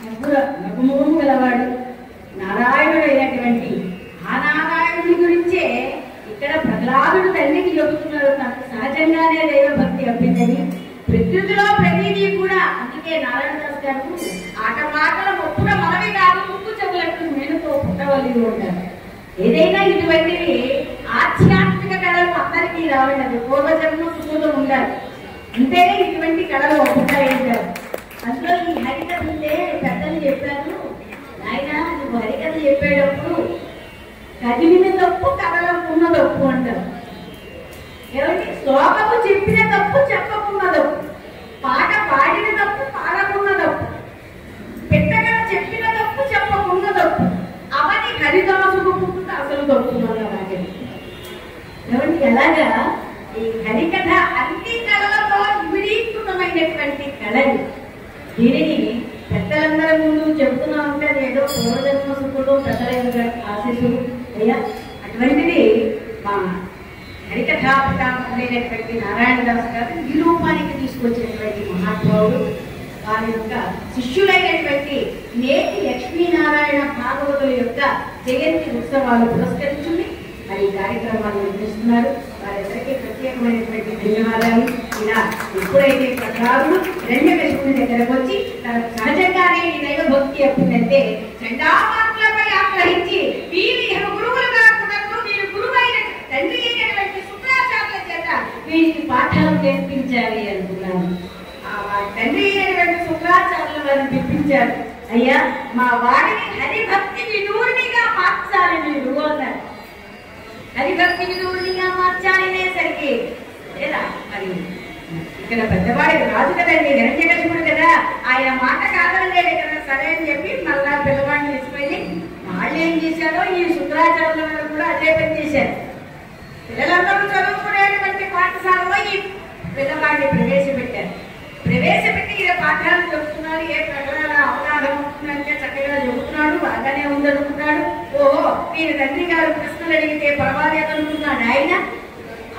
నగుమోము గలవాడు నారాయణుడు అయినటువంటి ఆ నారాయణుడి గురించే ఇక్కడ ప్రహ్లాదుడు తల్లికి చెబుతున్నారు. తనకు సహజంగానే దైవభక్తి అబ్బిందని, ప్రకృతిలో ప్రతిదీ కూడా. అందుకే నారాయణదాస్ గారు ఆట మాటల మొప్పున మనవి కాదు ముక్కు చెవులకు మేలుతో పుట్టవల్లి ఉంటారు. ఏదైనా ఇటువంటివి ఆధ్యాత్మిక కళలు అందరికీ రావలేదు, పూర్వజన్మ సుఖులు ఉండాలి, అంతేనే ఇటువంటి కళలు ఉంటాయంటారు. అందులో ఈ హరికథ ఉంటే పెద్దలు చెప్పారు, ఆయన నువ్వు హరికథ చెప్పేటప్పుడు కదిలిన తప్పు కదలకున్న తప్పు అంటారు. ఏమంటే శ్లోకము చెప్పిన తప్పు చెప్పకున్న తప్పు, పాట పాడిన తప్పు పాడకున్న తప్పు, పెట్టగా చెప్పిన తప్పు చెప్పకున్న తప్పు, అవని హరిదాసుకు పుట్టుట అసలు తప్పు అన్నమాట. ఏమంటే ఎలాగా ఈ హరికథ అన్ని కళలతో విలీకృతమైనటువంటి కళలు. దీనిని పెద్దలందరి ముందు చెబుతున్నా ఉంటే ఏదో పూర్వజన్మ సుఖుడు పెద్దల ఆశీస్సులు అయ్యా. అటువంటిది మా హరికథాపితామైనటువంటి నారాయణదాస్ గారు ఈ రూపానికి తీసుకొచ్చినటువంటి మహాత్ముడు. వారి యొక్క శిష్యులైనటువంటి నేటి లక్ష్మీనారాయణ భాగవతుల యొక్క జయంతి ఉత్సవాలు పురస్కరించుకుని మరి కార్యక్రమాలు నిర్వహిస్తున్నారు. వారందరికీ ప్రత్యేకమైనటువంటి ధన్యవాదాలు. ఇలా ఎప్పుడైతే ప్రహ్లాదుడు హిరణ్యకశిపుని దగ్గరకు వచ్చి తనకు సహజంగానే ఈ దైవ భక్తి అప్పుడంటే చండామార్గులపై ఆగ్రహించి వీరి గురువులుగా కుదరదు, వీరి గురువైన తండ్రి అయినటువంటి శుక్రాచార్యుల చేత వీరికి పాఠాలు నేర్పించాలి అనుకున్నాను. తండ్రి అయినటువంటి శుక్రాచార్యుల వారిని పిలిపించారు. అయ్యా మా వాడిని హరిభక్తి విదూరినిగా మార్చాలి మీరు అన్నారు. హరిభక్తి విదూరినిగా మార్చాలి అనేసరికి లేదా మరి ఇక్కడ పెద్దవాడి రాజు కదండి, హిరణ్యకశిపుడు కదా, ఆయన మాట కాదనలేడు కదా, సరే అని చెప్పి మళ్ళా పిల్లవాడిని తీసుకెళ్ళి వాళ్ళు ఏం చేశారో ఈ శుక్రాచార్యుల వారు కూడా అదే పని చేశారు. పిల్లలందరూ చదువుకునేటువంటి పాఠశాలలో ఈ పిల్లవాడిని ప్రవేశపెట్టి ఇలా పాఠాలు చెబుతున్నారు. ఏ ప్రకటన అవగాహన అవుతుందంటే చక్కగా చెబుతున్నాడు, బాగానే ఉందనుకున్నాడు. ఓహో వీరి తండ్రి గారు ప్రశ్నలు అడిగితే పర్వాలేదనుకున్నాడు ఆయన.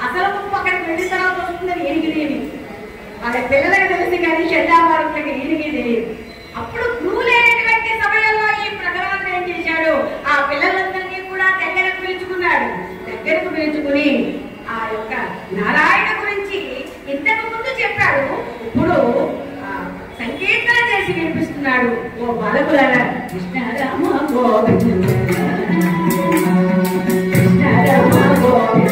అసలు అక్కడికి వెళ్ళిన తర్వాత వస్తుందని ఈయనకి తెలియదు, వాళ్ళ పిల్లలకు తెలిసి కానీ చెడ్డామారులకి ఈయనకి తెలియదు. అప్పుడు గురువు లేనటువంటి సమయంలో ఈ ప్రకటన ఏం చేశాడు, ఆ పిల్లలందరినీ కూడా దగ్గరకు పిలుచుకుని ఆ యొక్క నారాయణ గురించి ఇంతకు ముందు చెప్పాడు, ఇప్పుడు సంకీర్తన చేసి వినిపిస్తున్నాడు. ఓ బాలకులారా, కృష్ణ రామ గోవింద కృష్ణ రామ గోవింద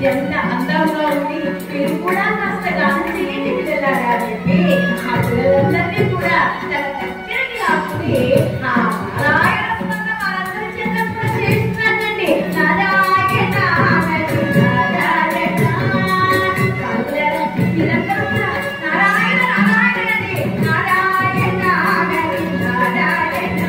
ఎంత అందంగా ఉంది, మీరు కూడా కాస్త గాంధీ పిల్లలారా చెప్పి ఆ పిల్లలందరినీ కూడా తన దగ్గరికి ఆసుకుని ఆ నారాయణ వారందరి చేత కూడా చేస్తున్నానండి. నారాయణ మీరందరూ కూడా నారాయణ నారాయణ అండి, నారాయణ నారాయణ నారాయణ నారాయణ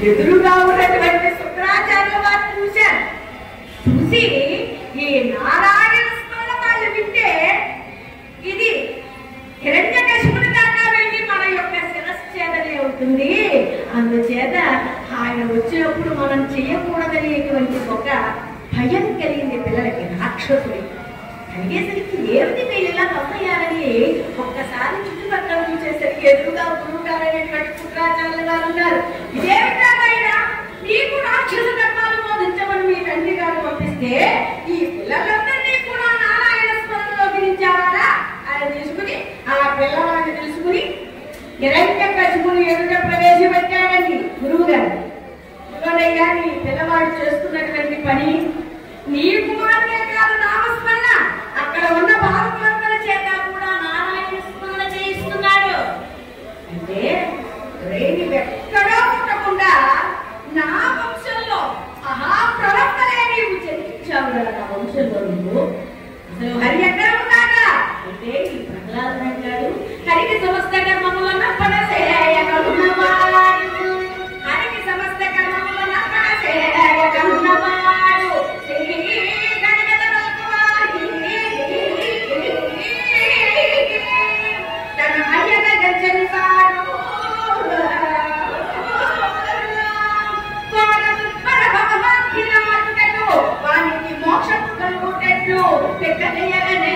ఎదురుగా ఉన్నటువంటి శుక్రాచార్యుల వారు చూశారు. చూసి ఈ నారాయణ స్మరణ వాళ్ళు వింటే ఇది హిరణ్యకశిపుడి దాకా వెళ్ళి మన యొక్క శిరశ్చేదనే అవుతుంది. అందుచేత ఆయన వచ్చినప్పుడు మనం చేయకూడదనేటువంటి ఒక భయం కలిగింది పిల్లలకి, రాక్షసుడి కలిగేసరికి ఏమిటి వీళ్ళు ఇలా తప్పయ్యారని ఒక్కసారి చుట్టుపక్కల చూసేసరికి ఎదురుగా గురువు గారు అనేటువంటి శుక్రాచార్యుల గారు ఉన్నారు. ఇదేమిటారైనా నీకు రాక్షస ధర్మాలు బోధించమని మీ తండ్రి గారు పంపిస్తే ఈ పిల్లలందరినీ కూడా నారాయణ స్మరణలో గిరించారా అని తీసుకుని ఆ పిల్లవాడిని తీసుకుని హిరణ్యకశిపుని ఎదుట ప్రవేశపెట్టాడండి గురువు గారు. ఇవ్వనయ్యా నీ పిల్లవాడు చేస్తున్నటువంటి పని నీ కుమారుడే కాదు నామస్మరణ, అక్కడ ఉన్న బాలకులందరి చేత కూడా నారాయణ స్మరణ చేయిస్తున్నాడు అంటే రేణి ఎక్కడా ఉండకుండా నా వంశంలో మహాప్రవర్తనే నీవు చెల్లించావు కదా. నా వంశంలో నువ్వు అసలు హరి ఎక్కడ ఉన్నాడా అంటే ఈ ప్రహ్లాదుడు అంటాడు, హరికి సమస్త కర్మములను పడసేయగలుగున్నవాడు, హరికి సమస్త కర్మములను పడసేయగలుగున్నవాడు, తన అయ్యగా గర్జనివాడు, వానికి మోక్షం కలుగుటెట్లు పెట్టనీయగనే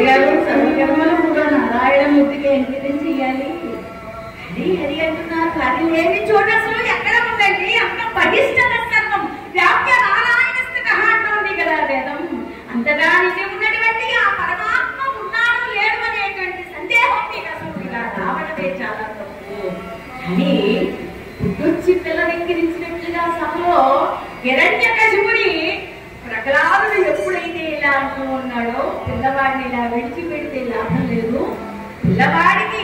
గారు సర్వకర్మలు కూడా నారాయణ మూర్తికి అంకితం చెయ్యాలి అని అది అంటున్నారు. అది లేని చోట అసలు ఎక్కడ ఉందండి? అంత పటిష్టత సర్వం వ్యాప్య నారాయణ స్థిత అంటుంది కదా వేదం. అంతగా నిజం ఉన్నటువంటి ఆ పరమాత్మ ఉన్నాడు లేడు అనేటువంటి సందేహం మీకు అసలు ఇలా రావడమే చాలా తప్పు అని పుట్టొచ్చి పిల్లనెక్కిరించినట్లుగా సభలో హిరణ్యకశిపుని ప్రహ్లాదుడు ఎప్పుడైతే ఇలా అంటూ ఉన్నాడో పిల్లవాడిని ఇలా విడిచిపెడితే లాభం లేదు, పిల్లవాడికి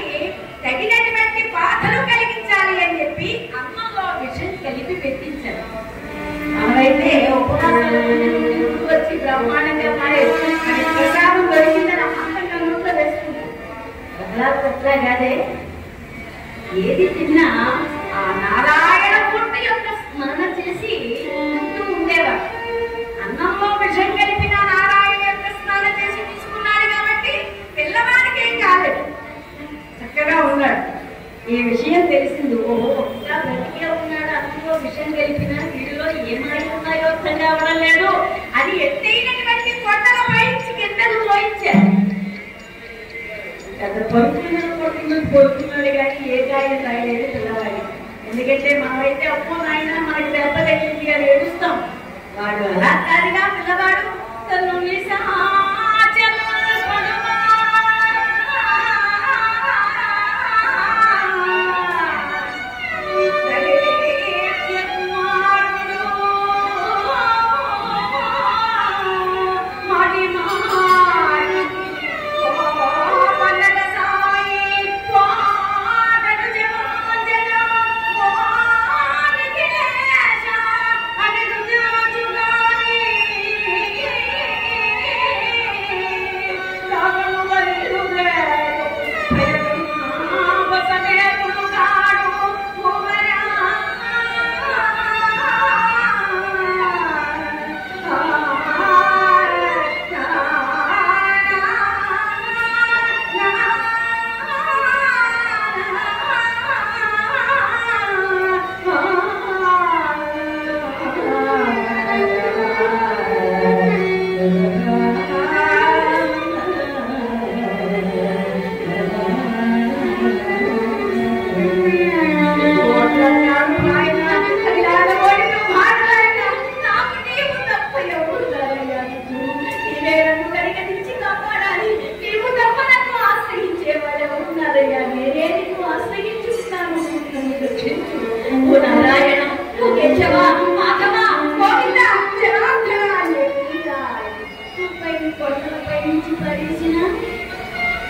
తగినటువంటి బాధలు కలిగించాలి అని చెప్పి అన్నంలో విషయం కలిపి పెట్టించారు. అవైతే ఉపవాసాలు వచ్చి బ్రహ్మాండంగా మారే ప్రసాదం దొరికిందని అమ్మంగా నోట్లో వేసుకుంటారు. ప్రహ్లాదుడు అట్లా కాదే, ఏది తిన్నా ఆ నారాయణ మూర్తి యొక్క స్మరణ చేసి తింటూ ఉండేవాడు. అన్నంలో విషం కలిపిన నారాయణ యొక్క స్నాన చేసి తీసుకున్నాడు కాబట్టి పిల్లవాడికి ఏం కాలేదు, చక్కగా ఉన్నాడు. ఈ విషయం తెలిసింది, ఓహో ఇంకా బ్రతికే ఉన్నాడు, అన్నంలో విషం కలిపిన వీడిలో ఏమాయి ఉన్నాయో అర్థం కావడం లేదు అని ఎత్తైనటువంటి కొండల పైకి కిందలు పోయించారు. పెద్ద పడుతున్నాడు కానీ ఏ గాయం రాయలేదు పిల్లవాడి. ఎందుకంటే మనమైతే అప్పో నాయన మనకి దెబ్బ తగిలింది అని ఏడుస్తాం, వాడు అలా కాదుగా పిల్లవాడు తను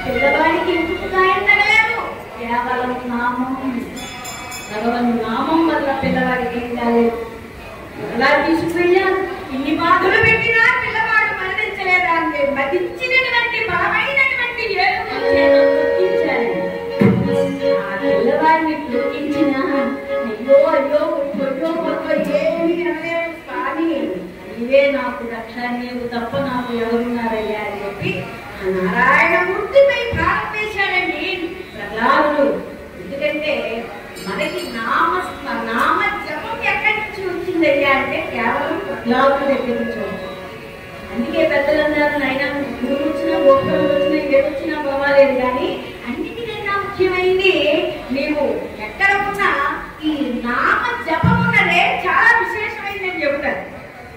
పిల్లవాడికి ఇంటికి గాయం తగలేదు, కేవలం నామం, భగవన్ నామం వల్ల పిల్లవాడికి ఏం కాలేదు. ఎలా తీసుకువెళ్ళారు, ఇన్ని బాధలు పెట్టినా పిల్లవాడు మరణించలేదా అంటే మదించినటువంటి బలమైనటువంటి ఏడుచారు. ఆ పిల్లవాడిని తొక్కించిన అయ్యో అయ్యో కొయ్యో కొయ్యో ఏమి అనలేదు, కానీ ఇవే నాకు రక్ష, నీవు తప్ప నాకు ఎవరున్నారయ్యా అని చెప్పి నారాయణమూర్తిపై ప్రాణం వేశాడండి ప్రహ్లాదుడు. ఎందుకంటే మనకి నామ జపం ఎక్కడి నుంచి వచ్చిందయ్యా అంటే కేవలం ప్రహ్లాదుడు దగ్గర నుంచి వచ్చింది. అందుకే పెద్దలు అన్నారు, నాయన గురువు వచ్చినా గోపురం వచ్చినా ఏదొచ్చినా పర్వాలేదు, కానీ అన్నిటికైనా ముఖ్యమైనది నీవు ఎక్కడ ఉన్నా ఈ నామ జపం ఉన్నదే చాలా విశేషమైందని చెబుతారు.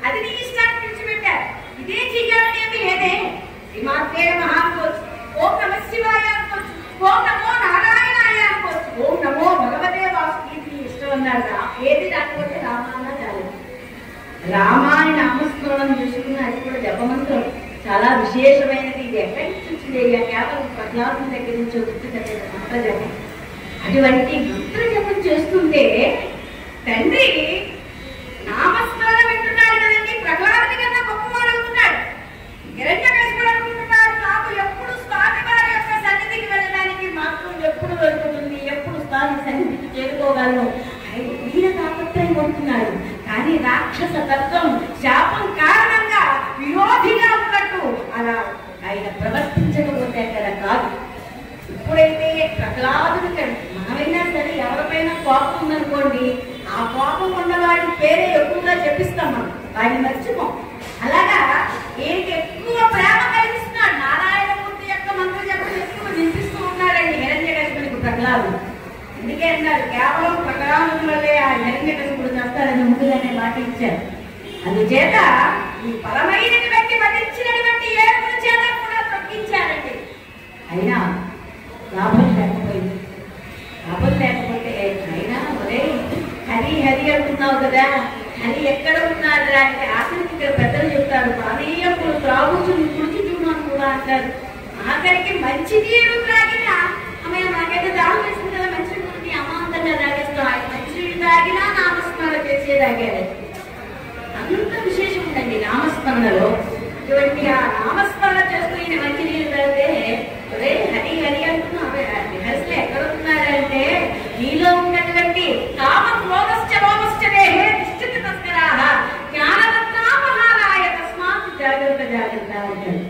అది నీ ఇష్టాన్ని విడిచిపెట్టారు, ఇదే చెయ్యాలని ఏమి లేదే. శ్రీమాత్రే నమః అనుకోవచ్చు, ఓం నమ శివాయ అనుకోవచ్చు, ఓం నమో నారాయణాయ అనుకోవచ్చు, ఓం నమో భగవతే వాసుకి ఇష్టం అన్నారు. ఏది రాకపోతే రామాన్న చాలు. రామాని నామస్మరణం చూసుకున్న అది కూడా జపమంత్రం చాలా విశేషమైనది. ఇది ఎక్కడి నుంచి వచ్చింది, కేవలం ప్రహ్లాదుని దగ్గర నుంచి వచ్చింది మంత్ర జపం. అటువంటి మంత్ర జపం చేస్తుంటే తండ్రి నామస్మరణ వింటున్నాడు కదండి, ప్రహ్లాదుని కన్నా గొప్పవాడు అనుకున్నాడు. హిరణ్యకశిపుడు అనుకుంటున్నాడు, నాకు ఎప్పుడు స్వామి వారి యొక్క సన్నిధికి వెళ్ళడానికి మాత్రం ఎప్పుడు దొరుకుతుంది, ఎప్పుడు స్వామి సన్నిధికి చేరుకోగలను వీర తాపత్రయం కొడుతున్నాడు. కానీ రాక్షస తత్వం శాపం కారణంగా విరోధిగా ఉన్నట్టు అలా ఆయన ప్రవర్తించకపోతే అక్కడ కాదు. ఇప్పుడైతే ప్రహ్లాదుడు మనమైనా సరే ఎవరిపైన కోపం ఉందనుకోండి, ఆ కోపం ఉన్నవాడి పేరే ఎక్కువగా చెప్పిస్తాం, మనం వాడిని మర్చిపోం. అలాగా ఈయనకి ఎక్కువ ప్రేమ కలిగిస్తున్నాడు, నారాయణమూర్తి యొక్క మంత్ర జపం ఎక్కువ వినిపిస్తూ ఉన్నాడండి హిరణ్యకశిపుడికి ప్రహ్లాదుడు. అందుకే అన్నారు, కేవలం ప్రహ్లాదుని వల్లే ఆ హిరణ్యకశిపుడు చేస్తాడని ముందుగానే మాట ఇచ్చారు. అందుచేత ఈ బలమైనటువంటి వధించినటువంటి ఏడుగుల చేత కూడా తొక్కించారండి. అయినా లాభం లేకపోయింది. లాభం లేకపోతే అయినా ఒరే హరి హరి అంటున్నావు కదా, హరి ఎక్కడ ఉన్నాడు అంటే ఆఖరికి ఇక్కడ పెద్దలు చెప్తారు, పానీయములు త్రాగుచుని కుడిచి చూడని కూడా అంటారు. ఆఖరికి మంచి నీరు త్రాగినా ఆమె నాకైతే దాహం వేసింది కదా, మంచి నీరుని అమాంతంగా తాగేస్తాం. ఆయన మంచి నీరు తాగినా నామస్మరణ చేసే తాగారు. అంత విశేషం ఉందండి నామస్మరణలో. ఇటువంటి ఆ నామస్మరణ చేస్తూ ఈయన మంచి నీరు తాగితే ఒరే హరి హరి అంటున్నావు, హరిస్తే ఎక్కడ ఉన్నారంటే నీలో ఉన్నటువంటి కామ క్రోధశ్చ లోభశ్చ దేహే నిశ్చిత తస్కరాః జ్ఞానరత్నాపహారాయ తస్మాత్ జాగ్రత్త జాగ్రత్త అంటారు.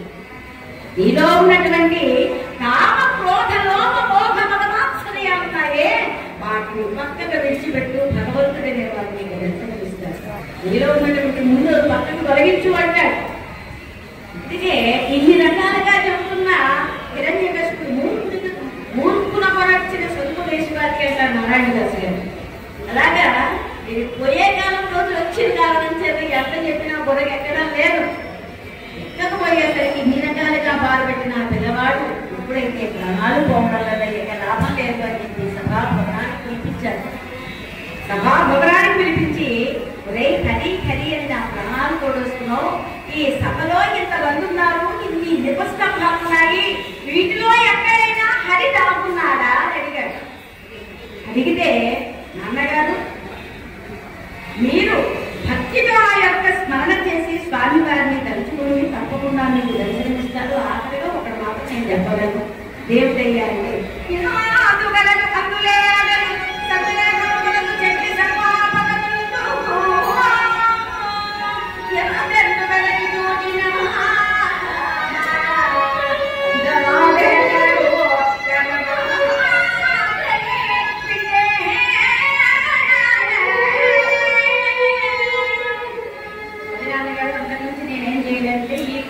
నీలో ఉన్నటువంటి కామ క్రోధ లోభ మోహ మదమాత్సర్యాలు ఉన్నాయే, వాటిని పక్కకు విడిచిపెట్టు, భగవంతుడనే వాటిని దర్శనమిస్తారు. నీలో ఉన్నటువంటి ముందు పక్కకు తొలగించు అంటాడు. అందుకే ఇన్ని రకాలుగా చెబుతున్న హిరణ్యకశిపుడు మూర్ఖున పరచిన సొంతేశ్వరికి అంటారు నారాయణదాస్ గారు. అలాగా ఇది పోయే కాలం రోజు వచ్చిన కారణం చేత ఎంత చెప్పినా బుర్రకి ఎక్కడం లేదు. ఎక్కకపోయేసరికి ఇన్ని రకాలుగా బాధపెట్టిన పిల్లవాడు ఇప్పుడైతే ప్రాణాలు పోవడం ఇక లాభం లేదు అని చెప్పి సభాభవనానికి పిలిపించారు. సభాభవనానికి పిలిపించి ఒరే హరి హరి అని నా ప్రాణాలు తోడొస్తున్నావు, ఈ సభలో ఇంతమంది ఉన్నారు, ఇన్ని నిపస్తంభాలు ఉన్నాయి, వీటిలో ఎక్కడైనా హరి దాక్కున్నాడా అని అడిగాడు. అడిగితే నాన్నగారు మీరు భక్తిగా ఆ యొక్క స్మరణ చేసి స్వామి వారిని తలుచుకుని తప్పకుండా మీకు దర్శనమిస్తారు. ఆఖరిగా ఒక మాట నేను చెప్పగలను, దేవుడయ్యా అంటే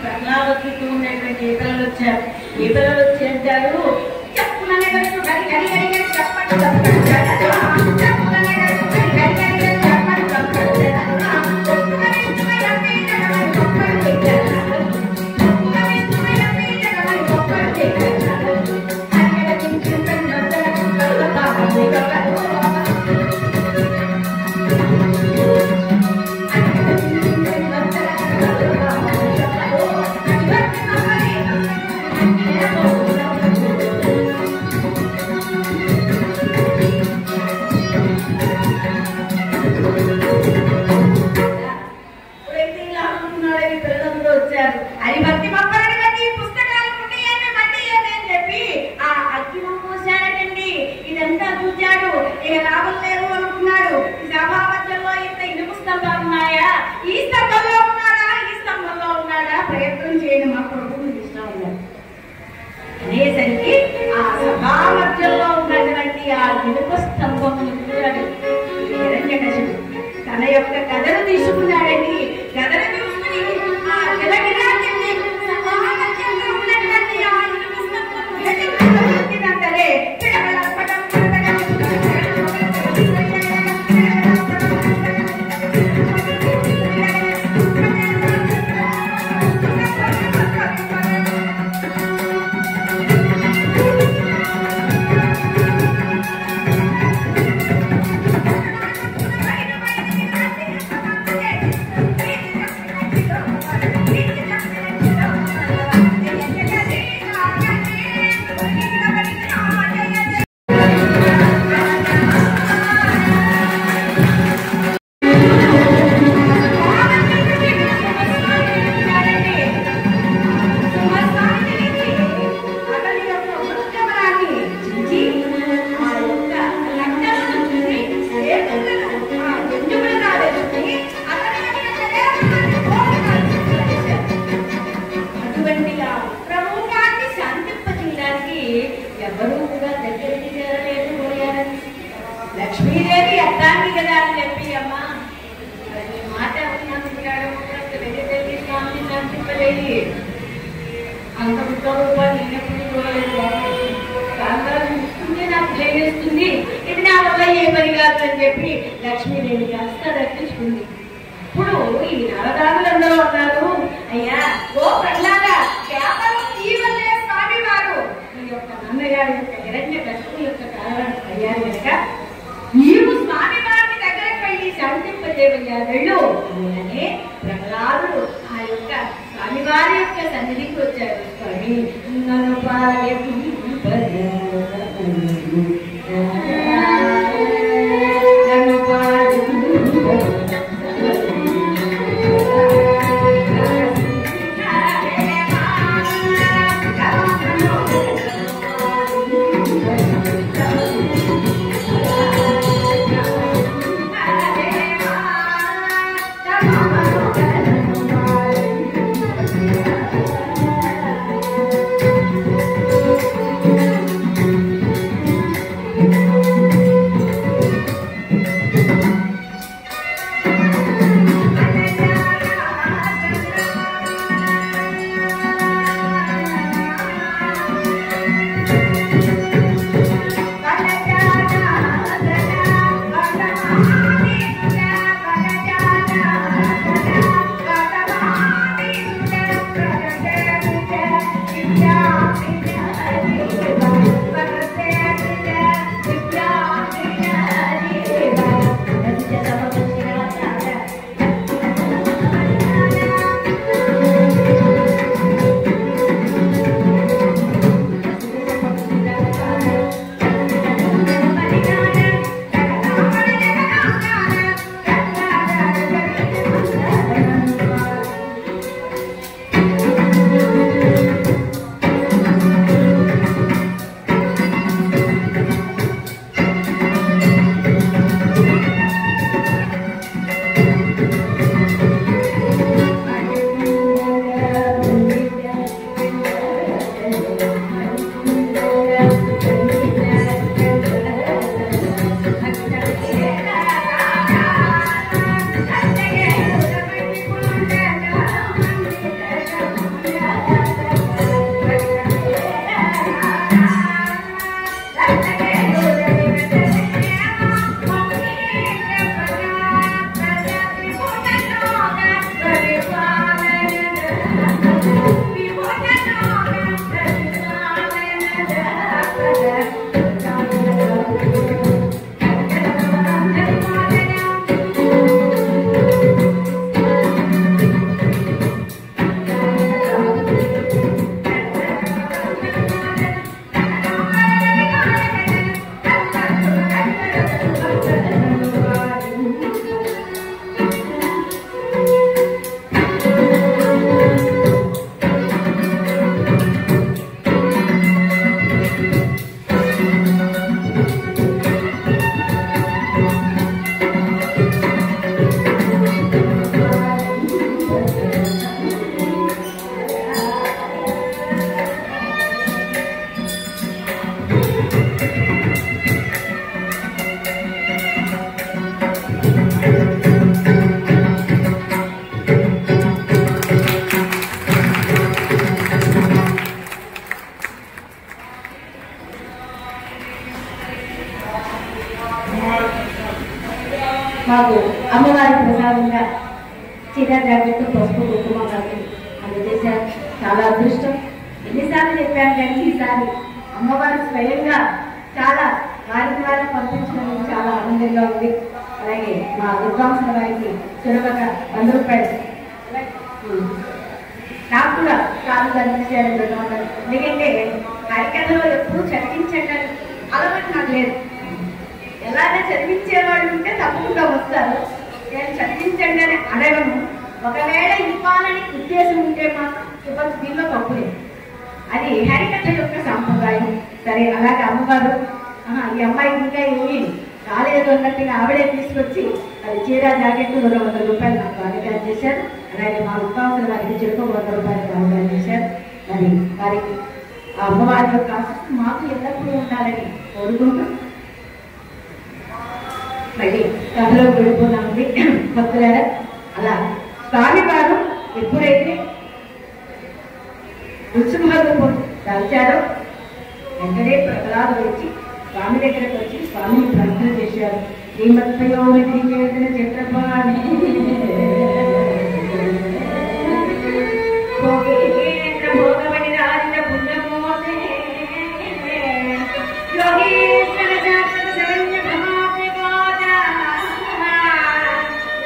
ప్రహ్లాదుడికి ఉన్నటువంటి ఈ పిల్లలు వచ్చారు. ఈ పిల్లలు వచ్చి అంటారు, చెప్పుననే హరి హరి హరి చెప్పండి చూచాడు. ఇక లాభం లేదు అనుకున్నాడు. ఈ సభామధ్యంలో ఇంత ఇనుపు స్తంభాలు ఉన్నాయా, ఈ స్తంభంలో ఉన్నాడా, ఈ స్తంభంలో ఉన్నాడా, ప్రయత్నం చేయండి మా కొడుకు ఇష్టం ఉన్నాడు అనేసరికి ఆ సభామధ్యంలో ఉన్నటువంటి ఆ ఇనుప స్తంభం చూడాలి. హిరణ్యకశిపుడు తన యొక్క కథను తీసుకున్నాడండి. కథను తీసుకుని ఆ గిలగిలా తిరిగి సభామధ్యంలో ఉన్నటువంటి ఆ ఇనుప స్తంభం సరే ఎవరు కూడా దగ్గరికి చేరలేకపోయారని లక్ష్మీదేవి అర్థాన్ని కదా అని చెప్పి అమ్మ మాట ఉన్నాడు వెళ్ళి స్వామిని శాంతింపలేది అంత ఉత్తరూపాన్ని నేనెప్పుడు చూడలేదు. కాంతాలు చూస్తుంటే నాకు చేస్తుంది, ఇది నా వల్ల ఏ పని కాదు అని చెప్పి లక్ష్మీదేవి కాస్త దర్శించుకుంది. ఇప్పుడు ఈ నరదారులందరూ అన్నారు, అయ్యా ఓ ప్రహ్లాద కేవలం ఈ వల్లే స్వామి వారు ఈ యొక్క నాన్నగారి యొక్క హిరణ్యకశిపుని యొక్క కారణం అయ్యారు కనుక నీవు స్వామి వారిని దగ్గరకు వెళ్ళి శాంతింపజేవయ్యా వెళ్ళు అని ప్రహ్లాదుడు ఆ యొక్క స్వామివారి యొక్క సన్నిధికి వచ్చారు. స్వామి నన్ను మాకు అమ్మవారి ప్రసాదంగా చీర జాకెట్ పసుపు కుంకుమ కాదు అందజేశారు. చాలా అదృష్టం. ఎన్నిసార్లు చెప్పాను కానీ ఈసారి అమ్మవారు స్వయంగా చాలా వారి ద్వారా పంపించడానికి చాలా ఆనందంగా ఉంది. అలాగే మా విద్వాంసుల వారికి సులభక 100 రూపాయలు నాకు కూడా చాలా ధరించారు. ఎందుకంటే హరికథలో ఎప్పుడు చదివించండి అలవాటు నాకు లేదు. ఎలాగ చదివించేవాళ్ళు ఉంటే తప్పకుండా వస్తారు. నేను చదివించండి అని అడగను. ఒకవేళ ఇవ్వాలని ఉద్దేశం ఉంటే మాత్రం ఇవ్వచ్చు. దీనిలో తప్పు లేదు. అది హరికథ యొక్క సాంప్రదాయం. సరే అలాగే అమ్మవారు ఈ అమ్మాయికి ఇంకా ఏమి రాలేదు అన్నట్టుగా ఆవిడే తీసుకొచ్చి అది చీర జాకెట్ 100 రూపాయలు నాకు బాగా చేశారు. అలాగే మా విద్వాంసుల వారికి చెరుకు 100 రూపాయలు బాగా చేశారు. మరి వారికి ఆ అమ్మవారి యొక్క ఆసక్తి మాకు ఎల్లప్పుడూ ఉండాలని కోరుకుంటూ మళ్ళీ కథలో వెళ్ళిపోతామండి. భక్తులారా, అలా స్వామి వారు ఎప్పుడైతే రుచిమహత్వం దాల్చారో వెంటనే ప్రహ్లాదుడు వచ్చి స్వామి దగ్గరకు వచ్చి స్వామిని ప్రార్థన చేశారు. శ్రీమద్భయోనికేతన చక్రపాణి భోగమణి రాజ పుణ్యమోతే యోగేశ్వర శాశ్వత శరణ్య భమాతి గోద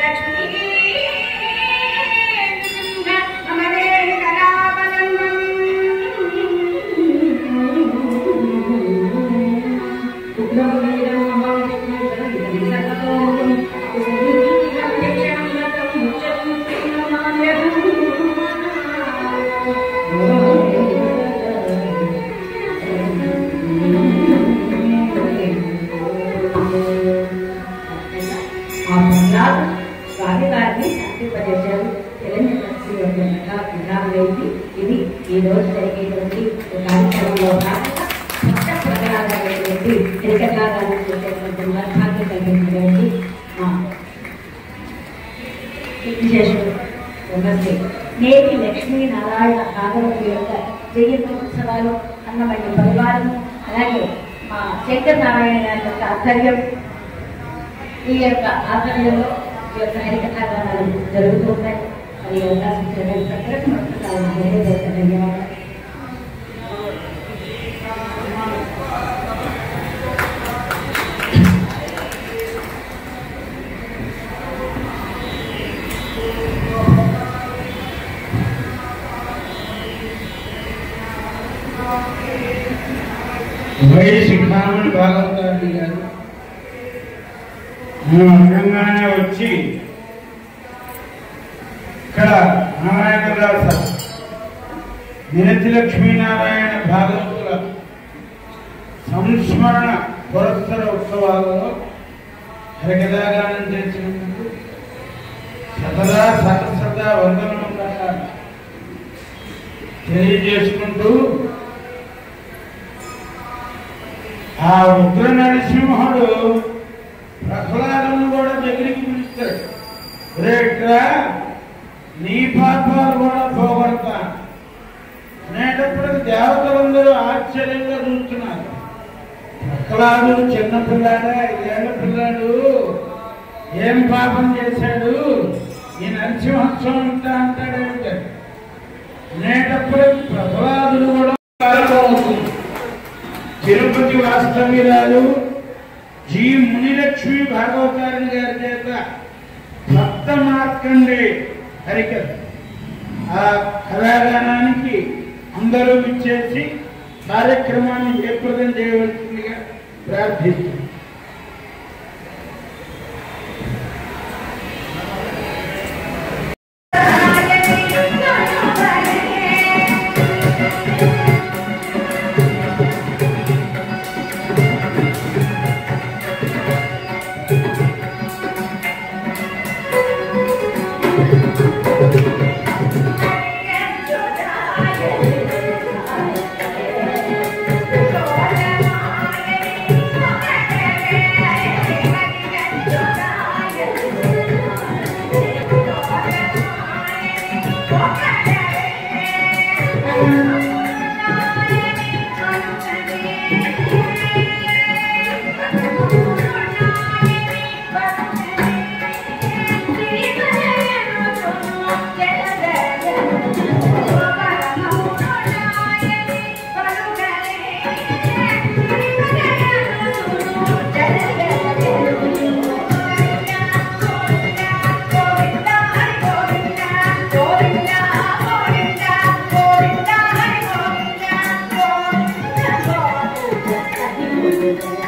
లక్ష్మీ మమదే కళాబలం స్వామివారిని శాంతింపజేశారు. ఇది ఈ రోజు జరిగేటువంటి కార్యక్రమంలో భాగంగా ప్రజలాగేటువంటి హరికథాగానం చేసేటువంటి భాగ్యం కలిగినటువంటి విశేషుడు నేటి లక్ష్మీనారాయణ భాగవతుల యొక్క జయంతి ఉత్సవాలు అన్నమయ్య పరివారము అలాగే మా శంకర నారాయణ గారి యొక్క ఆధ్వర్యం ఈ యొక్క ఆధ్వర్యంలో ఈ యొక్క హరికథాగానాలు జరుగుతూ ఉంటాయి. మరి అవకాశం ధన్యవాదాలు. శిఖామణి భాగవతారెడ్డి గారు మేము అర్థంగానే వచ్చి ఇక్కడ నారాయణదాస నిరతి లక్ష్మీనారాయణ భాగవతుల సంస్మరణ పురస్సర ఉత్సవాలలో హరికథాగానం చేసినందుకు సతదా సహస్రదా వందనము తెలియజేసుకుంటూ ఆ ఉగ్ర నరసింహుడు ప్రహ్లాదుని కూడా దగ్గరికి పిలుస్తాడు. రేట్రా నీ పాపాలు కూడా పోగొడతా అనేటప్పటికి దేవతలందరూ ఆశ్చర్యంగా చూస్తున్నారు. ప్రహ్లాదుడు చిన్నపిల్లాడా, 5 ఏళ్ల పిల్లాడు, ఏం పాపం చేశాడు, ఈ నరసింహస్వామి అంటాడేమిట అనేటప్పటికి ప్రహ్లాదుడు కూడా అవుతుంది. తిరుపతి వాస్తవ్యురాలు జి మునిలక్ష్మి భాగవతారిణి గారి చేత భక్త మార్కండే హరికథ ఆ కళాగానానికి అందరూ విచ్చేసి కార్యక్రమాన్ని జయప్రదం చేయవలసిందిగా ప్రార్థిస్తున్నాం. Thank you.